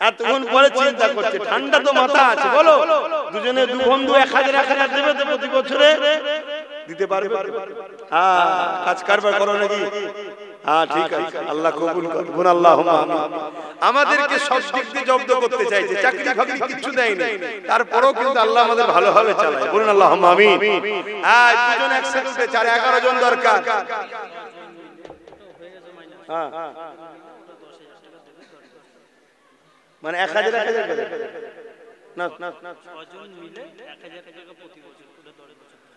এতক্ষণ পরে চিন্তা করছে, ঠান্ডা তো মাথা আছে। বলো, দুজনে দু বন্ধু 1000 1000 দেবে তো প্রতি বছরে দিতে পারবে? হ্যাঁ, কাজ কারবার করো নাকি? হ্যাঁ ঠিক আছে, আল্লাহ কবুল করুন আল্লাহুম্মা আমিন। আমাদেরকে সব দিক দিয়ে জব্দ করতে চাইছে, চাকরি ফাকরি কিছু দেয় না, তারপরেও কিন্তু আল্লাহ আমাদের ভালোভাবে চালায়। বলুন আল্লাহুম্মা আমিন। হ্যাঁ, দুজন একসাথে উঠেছে, আর 11 জন দরকার। হ্যাঁ, মানে 1000 1000 করে না, 6 জন মিলে 1000 টাকা প্রতি বছর করে ধরে।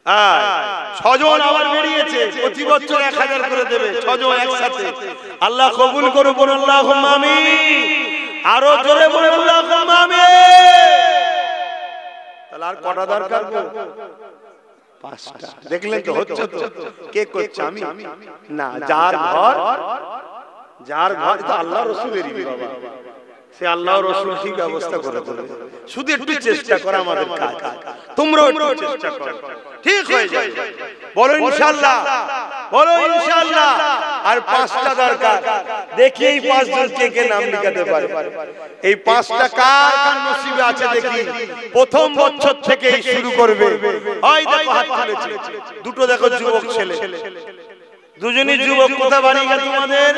হ্যাঁ, 6 জন আবার বেরিয়েছে, প্রতি বছর 1000 করে দেবে, 6 জন একসাথে। আল্লাহ কবুল করুন, বলুন আল্লাহুম্মা আমিন। আরো জোরে বলুন আল্লাহুম্মা আমিন। তাহলে আর কটা দরকার গো? 5টা। দেখলেন তো, হচ্ছে তো। কে করছে? আমি না। যার ঘর, যার ঘর তো আল্লাহ রাসূলেরই বাবা, সে আল্লাহ রাসূল ঠিক ব্যবস্থা করে দেবে। শুধু একটু চেষ্টা করা আমাদের কাজ। তোমরাও একটু চেষ্টা করো, ঠিক হয়ে যাবে। বলো ইনশাআল্লাহ, বলো ইনশাআল্লাহ। আর 5টা দরকার। দেখি এই 5 জন কে কে নাম লিখাতে পারে। এই 5টা কার কার নসিবে আছে দেখি। প্রথম বছর থেকেই শুরু করবে। ওই দেখো হাত তুলেছে, দুটো দেখো যুবক ছেলে, দুজনই যুবক। কোথায় বাড়ি গেল তোমাদের?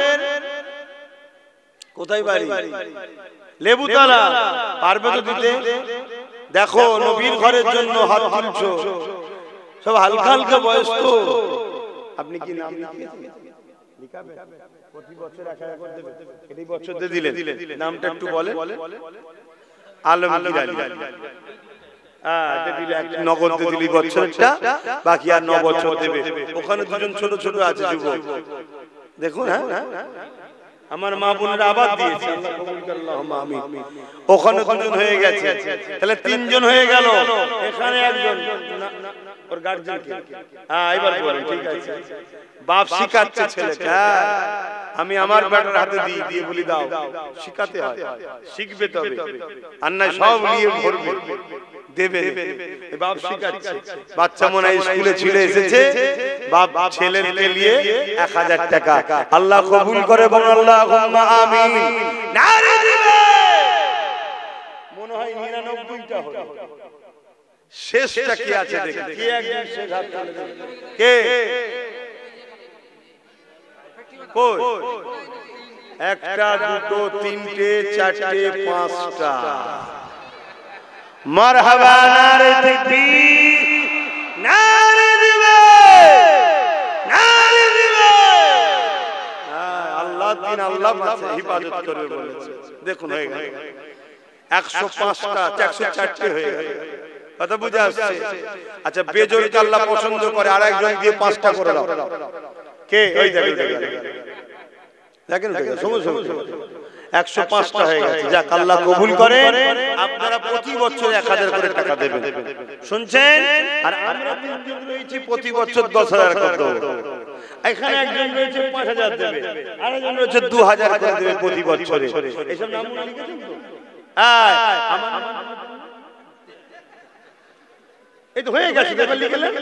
কোথায় বাড়ি? লেবুতলা। পারবে তো দিতে? দেখো নবীর ঘরের জন্য হাত তুলছো, সব হালকা হালকা বয়স তো। আপনি কি নাম লিখাবেন? প্রতি বছর 1000 করে দেবে। এই বছর দিয়ে দিলেন, নামটা একটু বলেন। আলমগীর আলী। নগদ দিয়ে দিলি বছরটা, বাকি আর 9 বছর দেবে। ওখানে দুজন ছোট ছোট আছে যুবক, দেখুন। হ্যাঁ, আমার মা বোনেরা আবার দিয়েছে, আল্লাহ কবুল করে, আল্লাহুম্মা আমিন। ওখানে দুজন হয়ে গেছে, তাহলে তিনজন হয়ে গেল, এখানে একজন ওর গার্জিয়ান কে? হ্যাঁ এবার বলেন, ঠিক আছে। বাপ শিখাচ্ছে ছেলেকে, আমি আমার বেটার হাতে দিয়ে বলি দাও, শিখাতে হয়, শিখবে তবে, আর না সব নিয়ে ভরবে দেবে। বাপ শিখাচ্ছে, বাচ্চা মনে হয় স্কুলে ছেলে এসেছে, বাপ ছেলেকে নিয়ে 1000 টাকা, আল্লাহ কবুল করে, বলুন আল্লাহুম্মা আমিন। নারে দিবে, মনে হয় 99টা হলো, শেষটা কি আছে দেখি, কি একজন শেষ হাত তুলে দেবে, কে কই? একটা, দুটো, তিনটে, চারটে, পাঁচটা। মারহাবা, নারে তাকবীর, নারে দিবে, নারে দিবে। আল্লাহ দিন, আল্লাহ হিফাজত করবে বলেছে। দেখুন হয়ে গেল 105টা, 104টে হয়ে গেল। কথা বুঝে আসছে? আচ্ছা, বেজোরকে আল্লাহ পছন্দ করে, আর একজন দিয়ে 5টা করে দাও। কে? ওই দেখেন, দেখেন, সময় 105টা হয়ে গেছে। যাক, আল্লাহ কবুল করে। আপনারা প্রতি বছর 1000 করে টাকা দেবেন, শুনছেন? আর আমরা তিনজন রয়েছি, প্রতি বছর 10,000 করে দেব। এখানে একজন রয়েছে 5000 দেবে, আরেকজন রয়েছে 2000 করে দেবে প্রতি বছরে। এসব নাম লিখেছেন তো? এই তো হয়ে গেছে, এবার লিখলেন।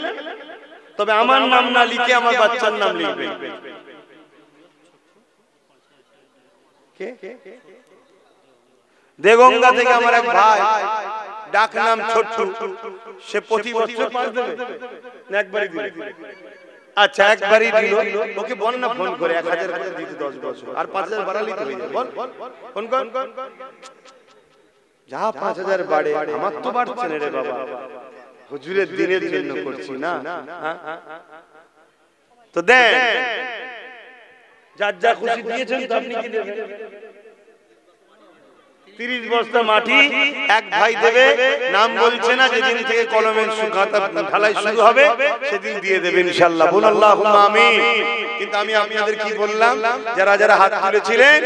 তবে আমার নাম না লিখে আমার বাচ্চার নাম লিখবেন। দেগঙ্গা থেকে আমার এক ভাই, ডাক নাম ছোট্টু, সে প্রতি বছর 5 দেবে না একবারই দিবে? আচ্ছা, একবারই দিল। ওকে বল না ফোন করে 1000 করে দিতে 10 বছর, আর 5000 বাড়ালি তো হয়ে যাবে। বল ফোন কর, যা 5000 বাড়ে। আমার তো বাড়ছে না রে বাবা, হুজুরের দিনের জন্য করছি না। তো দেন, যার যা খুশি দিয়েছেন, তো আপনি কি দেবেন? 30 বস্তা মাটি এক ভাই দেবে, নাম বলছে না, যেদিন থেকে কলমের সুখাতা ঢালাই শুরু হবে সেদিন দিয়ে দেবে ইনশাআল্লাহ। বলুন আল্লাহুম্মা আমিন। কিন্তু আমি আপনাদের কি বললাম, যারা যারা হাত তুলেছিলেন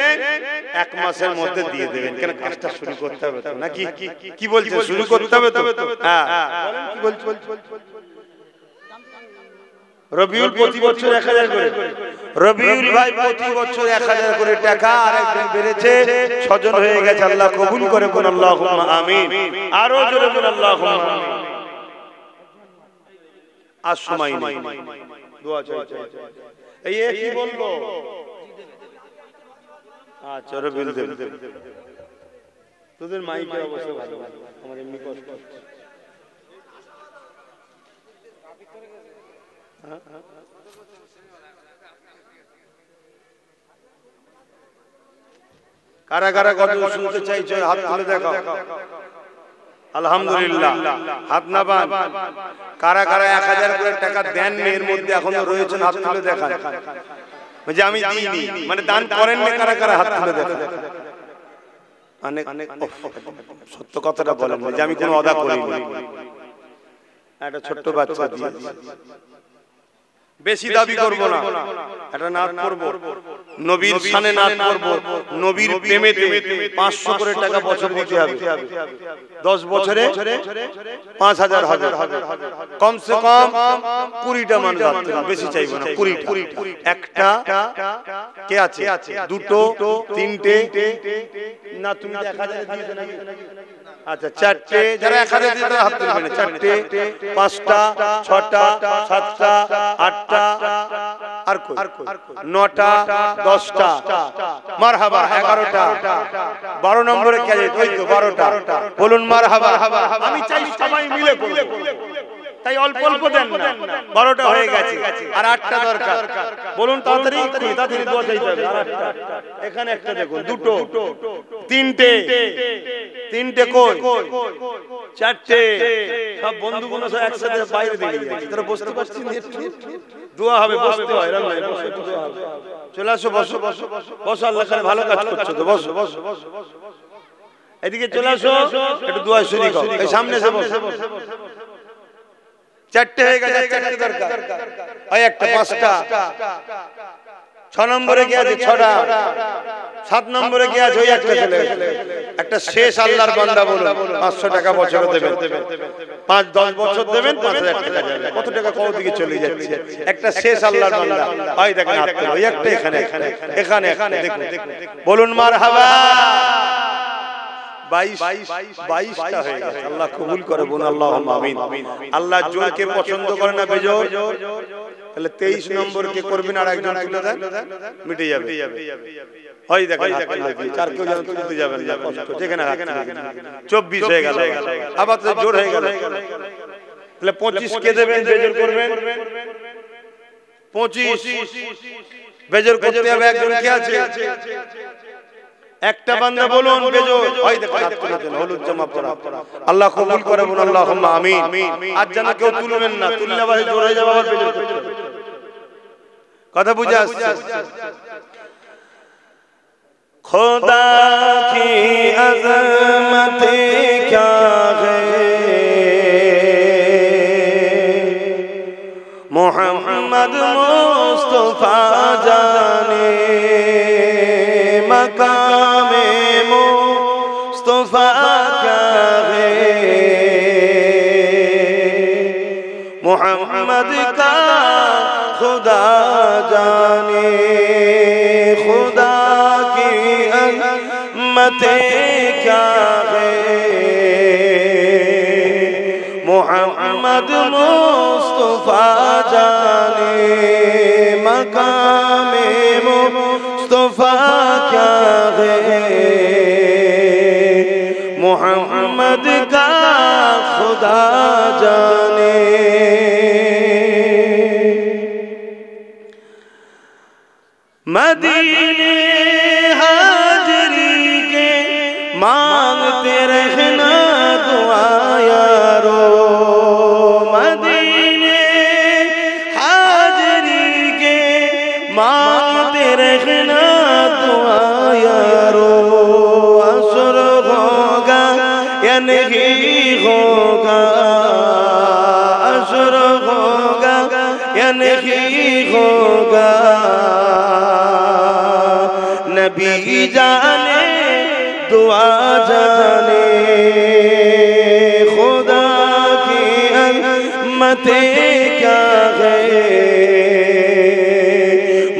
1 মাসের মধ্যে দিয়ে দেবেন, কেন কাজটা শুরু করতে হবে তো নাকি? কি বলছেন, শুরু করতে হবে তো? হ্যাঁ, কি বলছেন? রবিউল প্রতি বছর 1000 করে, রবিউল ভাই প্রতি বছর 1000 করে টাকা, আর একজন বেড়েছে, 6 জন হয়ে গেছে। আল্লাহ কবুল করে, বলুন আল্লাহুম্মা আমিন। আরো জোরে বলুন আল্লাহুম্মা আমিন। আর সময় নেই, দোয়া চাই। এই কি বলবো? আচ্ছা, রবিউল দেব, তোদের মাইকের অবস্থা ভালো, আমার এমনি কষ্ট হচ্ছে। কারা কারা গজল শুনতে চাইছো, হাত তুলে দেখাও। আলহামদুলিল্লাহ, হাত না বান। কারা কারা 1000 করে টাকা দেন, এর মধ্যে এখনো রয়েছেন, হাত তুলে দেখান। যে আমি দিইনি, মানে দান করেননি, কারা কারা হাত তুলে দেখান। মানে সত্য কথাটা বলেন, যে আমি কোনো অদা করিনি, একটা ছোট্ট বাচ্চা দিয়ে। বেশি দাবি করব না, এটা নাত করব, নবীর শানে নাত করব, নবীর প্রেমে 500 করে টাকা বছর দিতে হবে। 10 বছরে 5000 হবে, কমসে কম 20টা মানুষ আসতে হবে, বেশি চাইবো না, 20টা। একটা কে আছে, দুটো, তিনটে, না তুমি 1000 দিয়েছো নাকি? আচ্ছা, 4টে, যারা 1000 দিয়ে তারা হাত তুলবেন। 4টে, 5টা, 6টা, 7টা, 8টা, আর কই 9টা, 10টা, মারহাবা, 11টা, 12 নম্বরে কে আছে? ওই তো 12টা, বলুন মারহাবা। আমি চাই সবাই মিলে করব, তাই অল্প অল্প দেন না। 12টা হয়ে গেছে, আর 8টা দরকার। বলুন তাড়াতাড়ি, তাড়াতাড়ি দোয়া চাইতে হবে। আর 8টা, এখানে একটা দেখুন, দুটো, তিনটে, তিনটে কই? 4টে। সব বন্ধুগুলো সব একসাথে বাইরে দিয়ে যাচ্ছে, তোরা বসতে পারছিস না? একটু দোয়া হবে, বসতে হয়, এরকম নয়, বসে একটু দোয়া হবে। চলে আসো, বসো বসো বসো, আল্লাহ করে ভালো কাজ করছো তো, বসো বসো বসো। এদিকে চলে আসো, একটু দোয়া শরীক হও। এই সামনে এসে বসো। 4টে হয়ে গেছে, 4টে দরকার। ওই একটা, 5টা, 6 নম্বরে কি আছে? 6টা। 7 নম্বরে কি আছে? ওই একটা ছেলে, একটা শেষ আল্লাহর বান্দা বলুন 500 টাকা বছরে দেবেন, 5-10 বছর দেবেন, 5000 টাকা যাবে। কত টাকা কোন দিকে চলে যাচ্ছে? একটা শেষ আল্লাহর বান্দা। ওই দেখেন হাত তোলো, ওই একটা এখানে এখানে দেখুন, বলুন মারহাবা। 22টা হয়ে গেছে। আল্লাহ কবুল করে, বলুন আল্লাহুম্মা আমিন। আল্লাহ জোরকে পছন্দ করে না বেজোর। তাহলে 23 নম্বর কে করবেন, আর একজন তুলে দেন, মিটে যাবে। হয় দেখেন হাত তুলে দিয়ে, চার কেউ যেন তুলতে যাবেন না, কষ্ট। যেখানে হাত তুলে দিন। 24 হয়ে গেল, আবার তো জোর হয়ে গেল। তাহলে 25 কে দেবেন, বেজোর করবেন? 25 বেজোর করতে হবে। একজন কে আছে? একটা বান্দা বলুন বেজোর। হয় দেখেন হাত তুলে দেন, হলুদ জামা পরা। আল্লাহ কবুল করে, বলুন আল্লাহুম্মা আমিন। আজ যেন কেউ তুলবেন না, তুললে আবার জোর হয়ে যাবে, আবার বেজোর করতে হবে। কথা বুঝে আসছে? খোদা কি আজমত क्या है, मोहम्मद मुस्तफा जाने मकामे मुस्तफा क्या है, मोहम्मद का खुदा जाने, खुदा की अज़मते क्या है, मोहम्मद मुस्तफा जाने मकामे मुस्तफा क्या है, मोहम्मद का खुदा जाने। मदीने हाजरी के मांगते रहना दुआ यारो, मदीने हाजरी के मांगते रहना दुआ यारो, असर होगा या नहीं होगा, असर होगा या नहीं होगा, नबी जाने दुआ जाने, खुदा की अज़मते क्या है,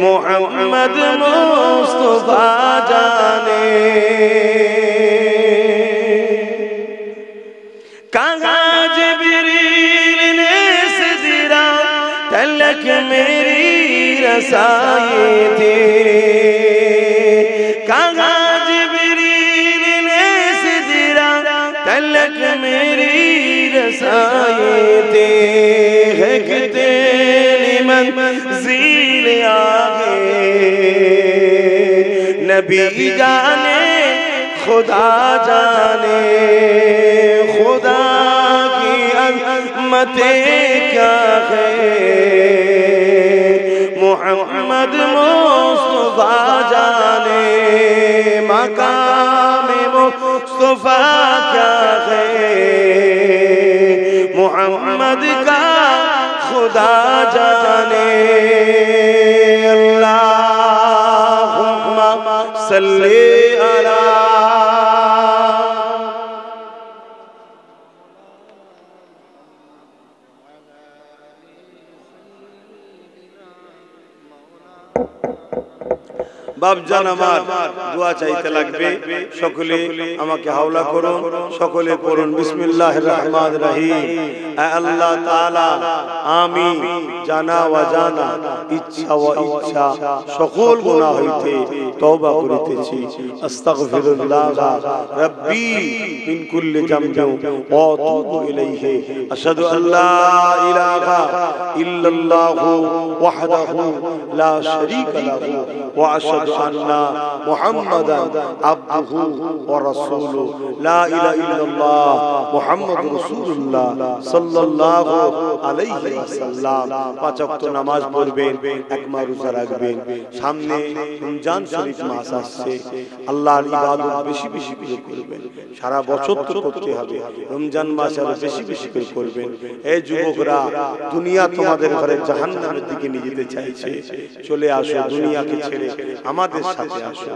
मोहम्मद मुस्तफा जाने। कहाँ जिब्रील ने सिदरा तलक मेरी रसाई थी, कहाँ जिब्रील ने सिदरा तलक मेरी रसाई थी, है कितनी मंज़िल आगे, नबी जाने खुदा जाने, खुदा की अज़मते क्या है, मोहम्मद मुस्तफा जाने मकामे मुस्तफा क्या है, मोहम्मद का खुदा जाने। अल्लाहुम्मा सल्ली अला বাপজান আমার দোয়া চাইতে লাগবে, সকলে আমাকে হাওলা করুন, সকলে পড়ুন বিসমিল্লাহির রহমানির রহিম। আয় আল্লাহ তাআলা, আমি জানা ওয়াজানা, ইচ্ছা ওয়া ইচ্ছা সকল গুনাহ হইতে তওবা করিতেছি। আস্তাগফিরুল্লাহ রাব্বি মিন কুল্লি যামবিন ওয়া আতুবু ইলাইহি। আশহাদু আল্লা ইলাহা ইল্লাল্লাহু ওয়াহদাহু লা শারীকা লাহু ওয়া আশহাদু আন্না মুহাম্মাদান আবদুহু আবদুহু ওয়া রাসূলুহু লা ইলাহা ইল্লাল্লাহ মুহাম্মাদুর রাসূলুল্লাহ সাল্লাল্লাহু আলাইহি ওয়াসাল্লাম। পাঁচ ওয়াক্ত নামাজ পড়বেন, এক মাস রোজা রাখবেন। সামনে রমজান শরীফ মাস আসছে, আল্লাহর ইবাদত বেশি বেশি করে করবেন। সারা বছর তো করতে হবে, রমজান মাসে আরো বেশি বেশি করে করবেন। এই যুবকরা, দুনিয়া তোমাদের ঘরে জাহান্নামের দিকে নিয়ে যেতে চাইছে। চলে আসো, দুনিয়াকে ছেড়ে আমাদের সাথে আসো।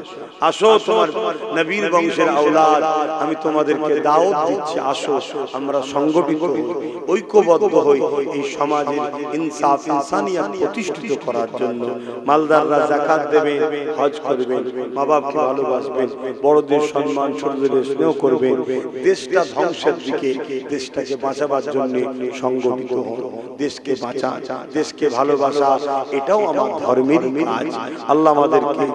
আসো, তোমার নবীর বংশের আওলাদ, আমি তোমাদেরকে দাওয়াত দিচ্ছি। আসো, আমরা সংগঠিত হই, ঐক্যবদ্ধ হই, এই সমাজের ইনসাফ ইনসানিয়াত প্রতিষ্ঠিত করার জন্য। মালদাররা যাকাত দেবেন, হজ করবেন, মা বাপকে ভালোবাসবেন, বড়দের সম্মান, ছোটদের স্নেহ করবেন। দেশটা ধ্বংসের দিকে, দেশটাকে বাঁচাবার জন্য সংগঠিত হন। দেশকে বাঁচান, দেশকে ভালোবাসা, এটাও আমার ধর্মের কাজ। আল্লাহ আমাদেরকে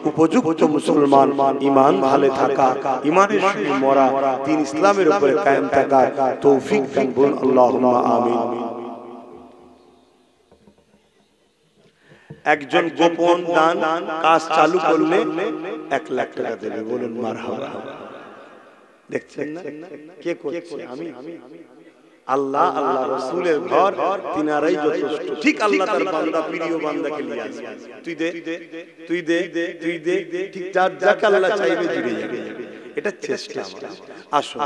উপযুক্ত মুসলমান, ঈমান ভালো থাকা, ঈমানের সঙ্গে মরা, দ্বীন ইসলামের উপরে কায়েম থাকা তৌফিক দান করুন। আল্লাহুম্মা আমিন। একজন গোপন দান কাজ চালু করলে 1 লাখ টাকা দেবে, বলুন মারহাবা। দেখছেন না কে করছে? আমি। আল্লাহ, আল্লাহ রাসূলের ঘর, তিনারাই যথেষ্ট। ঠিক আল্লাহ তার বান্দা, প্রিয় বান্দাকে নিয়ে আসে, তুই দে, তুই দে, তুই দে, ঠিক যাকে আল্লাহ চাইবে জুড়ে যাবে। এটা চেষ্টা। আসো,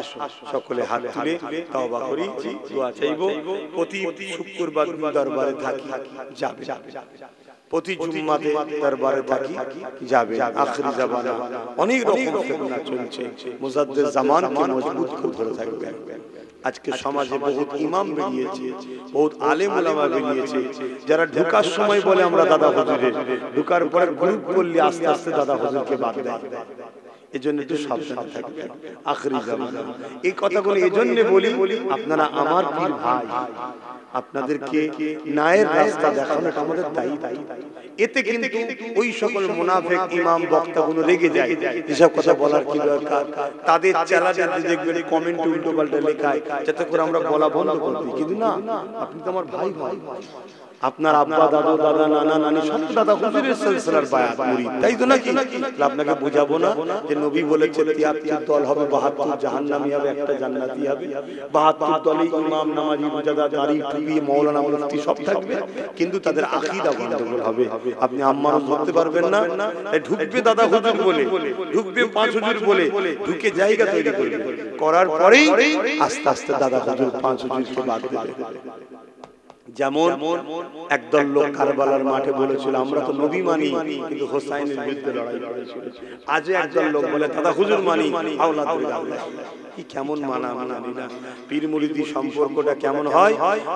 সকলে হাত তুলে তওবা করি, দোয়া চাইবো। প্রতি শুক্রবার দরবারে থাকি, যাবে। প্রতি জুম্মাতে দরবারে থাকি, যাবে। আখিরি জামানা অনেক রকম ফিতনা চলছে, মুজাদ্দিদ জামানকে মজবুত করে ধরে থাকবে। আজকে সমাজে বহুত ইমাম বেরিয়েছে, বহুত আলেম ওলামা বেরিয়েছে, যারা ঢোকার সময় বলে আমরা দাদা হুজুরের, ঢোকার পরে গ্রুপ করলে আস্তে আস্তে দাদা হুজুরকে বাদ দেয়। এজন্য একটু সাবধান থাকবেন। আখিরি জামানা এই কথাগুলো এজন্য বলি, আপনারা আমার পীর ভাই, আপনাদেরকে ন্যায়ের রাস্তা দেখানোটা আমাদের দায়িত্ব। এতে কিন্তু ওই সকল মুনাফিক ইমাম বক্তাগুলো রেগে যায়, যেসব কথা বলার কি দরকার। তাদের চ্যানেলে দেখবেন কমেন্ট উল্টো পাল্টা লেখায়, যাতে করে আমরা বলা বন্ধ করে দিই। কিন্তু না, আপনি তো আমার ভাই ভাই, আপনার আব্বা, দাদু, দাদা, নানা, নানি সব দাদা হুজুরের সিলসিলার বায়াত মুরিদ, তাই তো নাকি? আপনাকে বোঝাবো না যে নবী বলেছেন 73 দল হবে, 72 জাহান্নামী হবে, একটা জান্নাতি হবে। 72 দলে ইমাম, নামাজি, রোজাদার, দাড়ি, টুপি, মাওলানা, মুফতি সব থাকবে, কিন্তু তাদের আকীদা গন্ডগোল হবে। আপনি আম্মানও ধরতে পারবেন না। তাই ঢুকবে দাদা হুজুর বলে, ঢুকবে পাঁচ হুজুর বলে, ঢুকে জায়গা তৈরি করবে, করার পরেই আস্তে আস্তে দাদা হুজুর, পাঁচ হুজুরকে বাদ দেবে। যেমন একদল লোক কারবালার মাঠে বলেছিল আমরা তো নবী মানি, কিন্তু হোসাইনের বিরুদ্ধে লড়াই করেছিল। আজ একদল লোক বলে দাদা হুজুর মানি, আওলাদ আল্লাহ। কি কেমন মানা মানি না? পীর মুরিদি সম্পর্কটা কেমন হয়?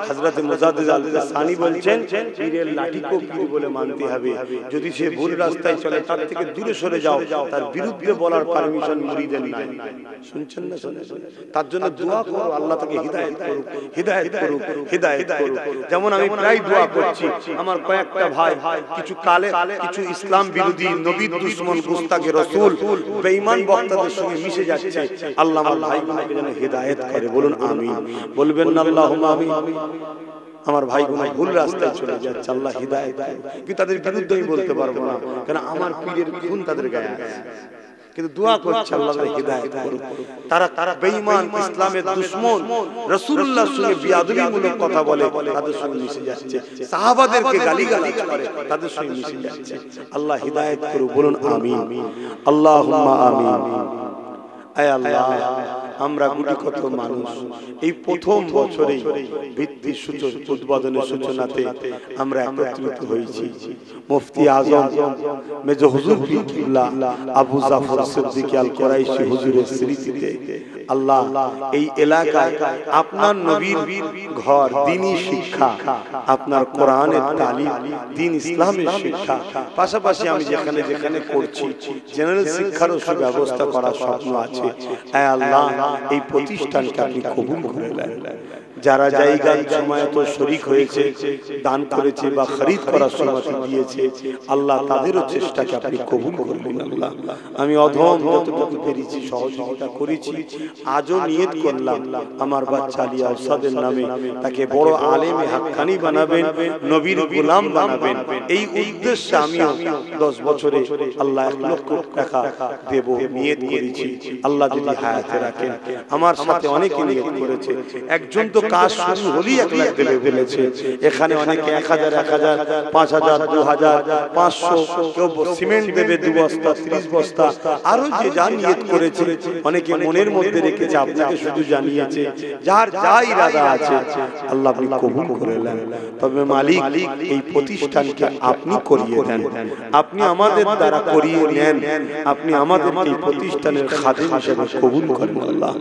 হযরত মুজাদ্দিদ আল-সানি বলছেন, পীরের লাঠিকেও পীর বলে মানতে হবে। যদি সে ভুল রাস্তায় চলে, তার থেকে দূরে সরে যাও, তার বিরুদ্ধে বলার পারমিশন মুরিদের নাই। শুনছেন না? তার জন্য দোয়া করো, আল্লাহ তাকে হিদায়াত করুক, হিদায়াত করুক, হিদায়াত করুক। যেমন আমি প্রায় দোয়া করছি, আমার কয়েকটা ভাই কিছু কালে কিছু ইসলাম বিরোধী, নবীর দুশমন, গুস্তাখে রাসূল, বেঈমান বক্তাদের সঙ্গে মিশে যাচ্ছে। আল্লাহ আমার ভাইগুলোকে যেন হিদায়াত করে, বলুন আমিন। বলবেন না আল্লাহুম্মা আমিন? আমার ভাইগুলো ভুল রাস্তায় চলে যাচ্ছে, আল্লাহ হিদায়াত করুন। কিন্তু তাদের বিরুদ্ধে আমি বলতে পারবো না, কারণ আমার পীরের খুন তাদের গায়ে আছে। কিন্তু দোয়া করছে আল্লাহ হিদায়াত করুন। তারা বেঈমান, ইসলামের দুশমন, রাসূলুল্লাহর সঙ্গে বিয়াদবিমূলক কথা বলে, তাদের সঙ্গে মিশে যাচ্ছে। সাহাবাদেরকে গালিগালাজ করে, তাদের সঙ্গে মিশে যাচ্ছে। আল্লাহ হিদায়াত করুন, বলুন আমিন। আল্লাহুম্মা আমিন। আয় আল্লাহ, আমরা গুটি কত মানুষ এই প্রথম বছরেই ভিত্তির উদ্বোধনের সূচনাতে আমরা একত্রিত হয়েছি। মুফতি আজম মেজর হুজুর পীর কিবলা আবু জাফর সিদ্দিক আল কুরাইশি হুজুরের স্মৃতিতে আল্লাহ এই এলাকায় আপনার নবীর ঘর, দ্বীনি শিক্ষা, আপনার কোরআনের তালিম, দ্বীন ইসলামের শিক্ষা, পাশাপাশি আমি যেখানে যেখানে করছি জেনারেল শিক্ষারও সুব্যবস্থা করার স্বপ্ন আছে। আয় আল্লাহ, এই প্রতিষ্ঠানকে আপনি কবুল করে নেন। যারা জায়গার সময় তো শরীক হয়েছে, দান করেছে বা খরিদ করার সময় দিয়েছে, আল্লাহ তাদেরও চেষ্টাকে আপনি কবুল করবেন। আল্লাহ, আমি অধম যতটুকু পেরেছি সহযোগিতা করেছি, আজও নিয়ত করলাম আমার বাচ্চা আলী আউসাদের নামে তাকে বড় আলেমে হাক্কানি বানাবেন, নবীর গোলাম বানাবেন। এই উদ্দেশ্যে আমিও 10 বছরে আল্লাহ 1 লক্ষ টাকা দেব নিয়ত করেছি। আল্লাহ যদি হায়াতে রাখেন। আমার সাথে অনেকে নিয়ত করেছে। একজন তো কাজ শুরু হলেই 1 লাখ দেবে বলেছে। এখানে অনেকে 1000 1000 5000 2000 500 কেউ সিমেন্ট দেবে 2 বস্তা 30 বস্তা, আরো যে যা নিয়ত করেছে। অনেকে মনের মধ্যে রেখেছে, আপনাকে শুধু জানিয়েছে। যার যা ইরাদা আছে আল্লাহ আপনি কবুল করে নেন। তবে মালিক এই প্রতিষ্ঠানকে আপনি করিয়ে দেন, আপনি আমাদের দ্বারা করিয়ে নেন, আপনি আমাদের এই প্রতিষ্ঠানের খাদেম হিসেবে কবুল করেন। আল্লাহ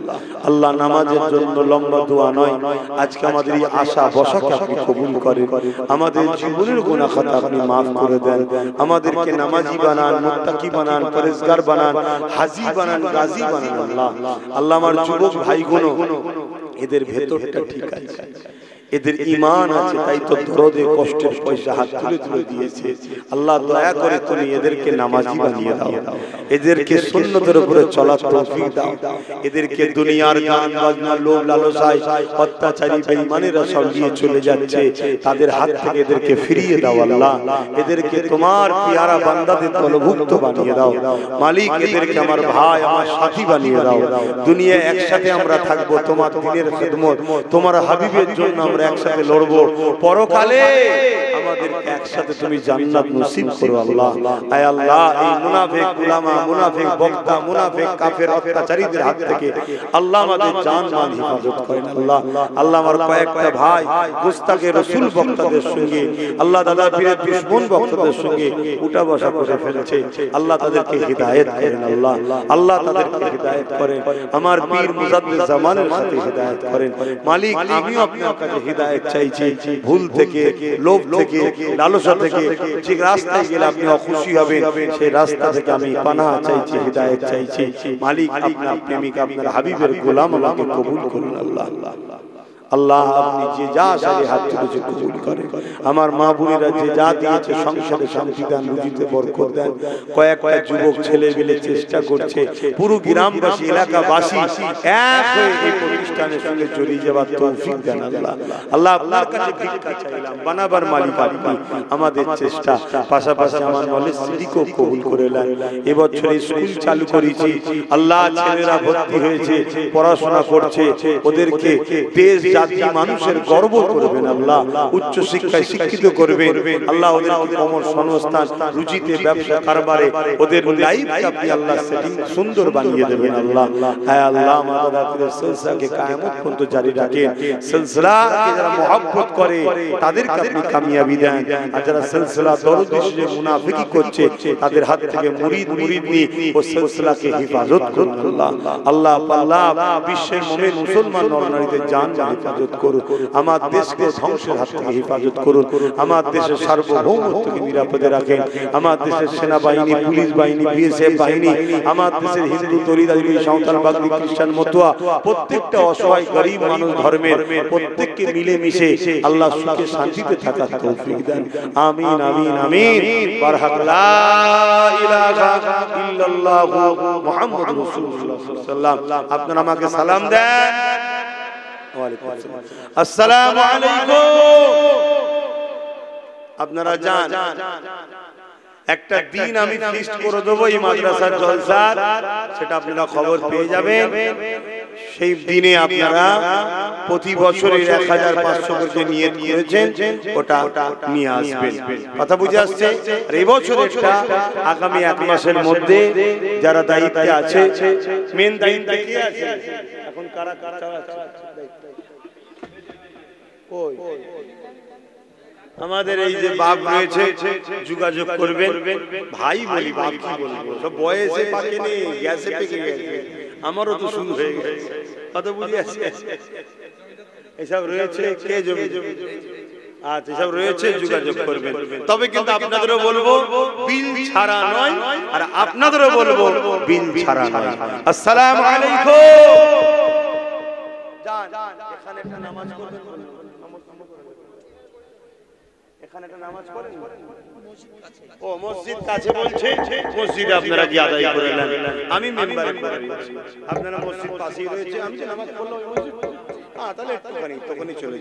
আল্লাহ নামাজের জন্য লম্বা দোয়া নয়, আজকে আমাদের এই আশা বসাকে আপনি কবুল করেন। আমাদের জীবনের গুনাহ খাতা আপনি maaf করে দেন। আমাদেরকে নামাজি বানান, মুত্তাকি বানান, পরেজগার বানান, হাজি বানান, গাজী বানান। আল্লাহ আল্লাহ আমার যুবক ভাইগুলো এদের ভেতরটা ঠিক আছে, এদের ঈমান আছে, তাই তো দরদে কষ্টের পয়সা হাত তুলে তুলে দিয়েছে। আল্লাহ দয়া করে তুমি এদেরকে নামাজি বানিয়ে দাও, এদেরকে সুন্নতের উপরে চলার তৌফিক দাও। এদেরকে দুনিয়ার গান বাজনা লোভ লালসায় অত্যাচারী বেঈমানেরা সব নিয়ে চলে যাচ্ছে, তাদের হাত থেকে এদেরকে ফিরিয়ে দাও। আল্লাহ এদেরকে তোমার পিয়ারা বান্দাদের দলভুক্ত বানিয়ে দাও। মালিক এদেরকে আমার ভাই আমার সাথী বানিয়ে দাও। দুনিয়া একসাথে আমরা থাকবো তোমার দ্বীনের খিদমত, তোমার হাবিবের জন্য আমরা একসাথে লড়বো। পরকালে আমাদেরকে একসাথে তুমি জান্নাত নসিব করো। আল্লাহ আয় আল্লাহ এই মুনাফিক উলামা, মুনাফিক বক্তা, মুনাফিক কাফের অত্যাচারীদের হাত থেকে আল্লাহ আমাদের জান মান হেফাজত করেন। আল্লাহ আল্লাহ আমার কয়েকটা ভাই গুস্তাখে রাসূল বক্তাদের সঙ্গে, আল্লাহ দাদা পীরের দুশমন বক্তাদের সঙ্গে উঠা বসা করে ফেলেছে। আল্লাহ তাদেরকে হিদায়াত করেন। আল্লাহ আল্লাহ তাদেরকে হিদায়াত করেন। আমার পীর মুজাদ্দিদ জামানের সাথে হিদায়াত করেন। মালিক আমিও আপনার কাছে হিদায়াত চাইছি। ভুল থেকে, লোভ থেকে, লালসা থেকে যে রাস্তায় গেলে আপনি অখুশি হবেন সেই রাস্তা থেকে আমি পানাহ চাইছি, হিদায়াত চাইছি। মালিক আপনার প্রেমিক, আপনার হাবিবের গোলাম আমাকে কবুল করুন। আল্লাহ আল্লাহ আপনি যে যা সাথে হাত তুলেছে কবুল করেন। আমার মা বোনেরা যে যা দিয়েছে সংসারে শান্তি দেন, রুজিতে বরকত দেন। কয়েকটা যুবক ছেলে মিলে চেষ্টা করছে, পুরো গ্রামবাসী এলাকাবাসী এক হয়ে এই প্রতিষ্ঠানের সঙ্গে জড়িয়ে যাওয়ার তৌফিক দেন। আল্লাহ আল্লাহ আপনার কাছে ভিক্ষা চাইলাম, বানাবার মালিক আপনি। আমাদের চেষ্টা পাশাপাশি আমার নলেজ সিটিকেও কবুল করে নেন। এবছর স্কুল চালু করেছি, আল্লাহ ছেলেরা ভর্তি হয়েছে, পড়াশোনা করছে, ওদেরকে দেশ জাতি মানুষের গর্ব করবেন। আল্লাহ উচ্চ শিক্ষায় শিক্ষিত করবেন। আল্লাহ ওদের কর্মসংস্থান, রুজিতে, ব্যবসা কারবারে ওদের লাইফকে আপনি আল্লাহ সেটিং সুন্দর বানিয়ে দেবেন। আল্লাহ হ্যাঁ আল্লাহ আমাদের সিলসিলাকে কিয়ামত পর্যন্ত জারি রাখেন। সিলসিলাকে যারা মহব্বত করে তাদেরকে আপনি কামিয়াবি দেন, আর যারা সিলসিলা দরদি হিসেবে মুনাফিকি করছে তাদের হাত থেকে মুরিদ মুরিদনি ও সিলসিলাকে হেফাজত করুন। আল্লাহ আল্লাহ আল্লাহ বিশ্বের মুমিন মুসলমান নরনারীদের জান হেফাজত করুন। আমার দেশকে ধ্বংসের হাত থেকে হেফাজত করুন। আমার দেশের সার্বভৌমত্বকে নিরাপদে রাখেন। আমার দেশের সেনাবাহিনী, পুলিশ বাহিনী, বিএসএফ বাহিনী, আমার দেশের হিন্দু, দলিত, আদিবাসী, সাঁওতাল, বাগদি, খ্রিস্টান, মতুয়া প্রত্যেকটা অসহায় গরিব মানুষ ধর্মের প্রত্যেককে মিলে মিশে আল্লাহ সুখে শান্তিতে থাকার তৌফিক দেন। আমিন আমিন আমিন। বারহাক লা ইলাহা ইল্লাল্লাহু মুহাম্মাদুর রাসূলুল্লাহ সাল্লাল্লাহু আলাইহি ওয়াসাল্লাম। আপনারা আমাকে সালাম দেন। আসসালামু আলাইকুম। আপনারা যান, একটা দিন আমি ফিক্সড করে দেবো এই মাদ্রাসার জলসার, সেটা আপনারা খবর পেয়ে যাবেন। সেই দিনে আপনারা প্রতি বছরের 1500 করে নিয়ে নিয়েছেন ওটা নিয়ে আসবেন। কথা বুঝে আসছে? আর এই বছরেরটা আগামী 1 মাসের মধ্যে যারা দায়িত্বে আছে, মেন দায়িত্বে কি আছে এখন কারা কারা আছে? আমাদের এই যে বাপ রয়েছে যোগাযোগ করবেন। ভাই বলি, বাপ কি বলবো, সব বয়সে পাকে নেই, গ্যাসে পেকে গেছে। আমারও তো শুরু হয়ে গেছে। কত বুঝে আছে এসব রয়েছে, কে জমি আচ্ছা এসব রয়েছে, যোগাযোগ করবেন। তবে কিন্তু আপনাদেরও বলবো বিল ছাড়া নয়, আর আপনাদেরও বলবো বিল ছাড়া নয়। আসসালামু আলাইকুম। যান এখানে একটা নামাজ করবেন। এখানে একটা নামাজ পড়েন? ও মসজিদ কাছে বলছে, মসজিদে আপনারা গিয়ে আদায় করে নেন। আমি মেম্বারে পড়ে রয়েছি, আপনারা মসজিদ পাশেই রয়েছে, আমি যে নামাজ পড়লাম ওই মসজিদ, তাহলে একটুখানি তখনই চলে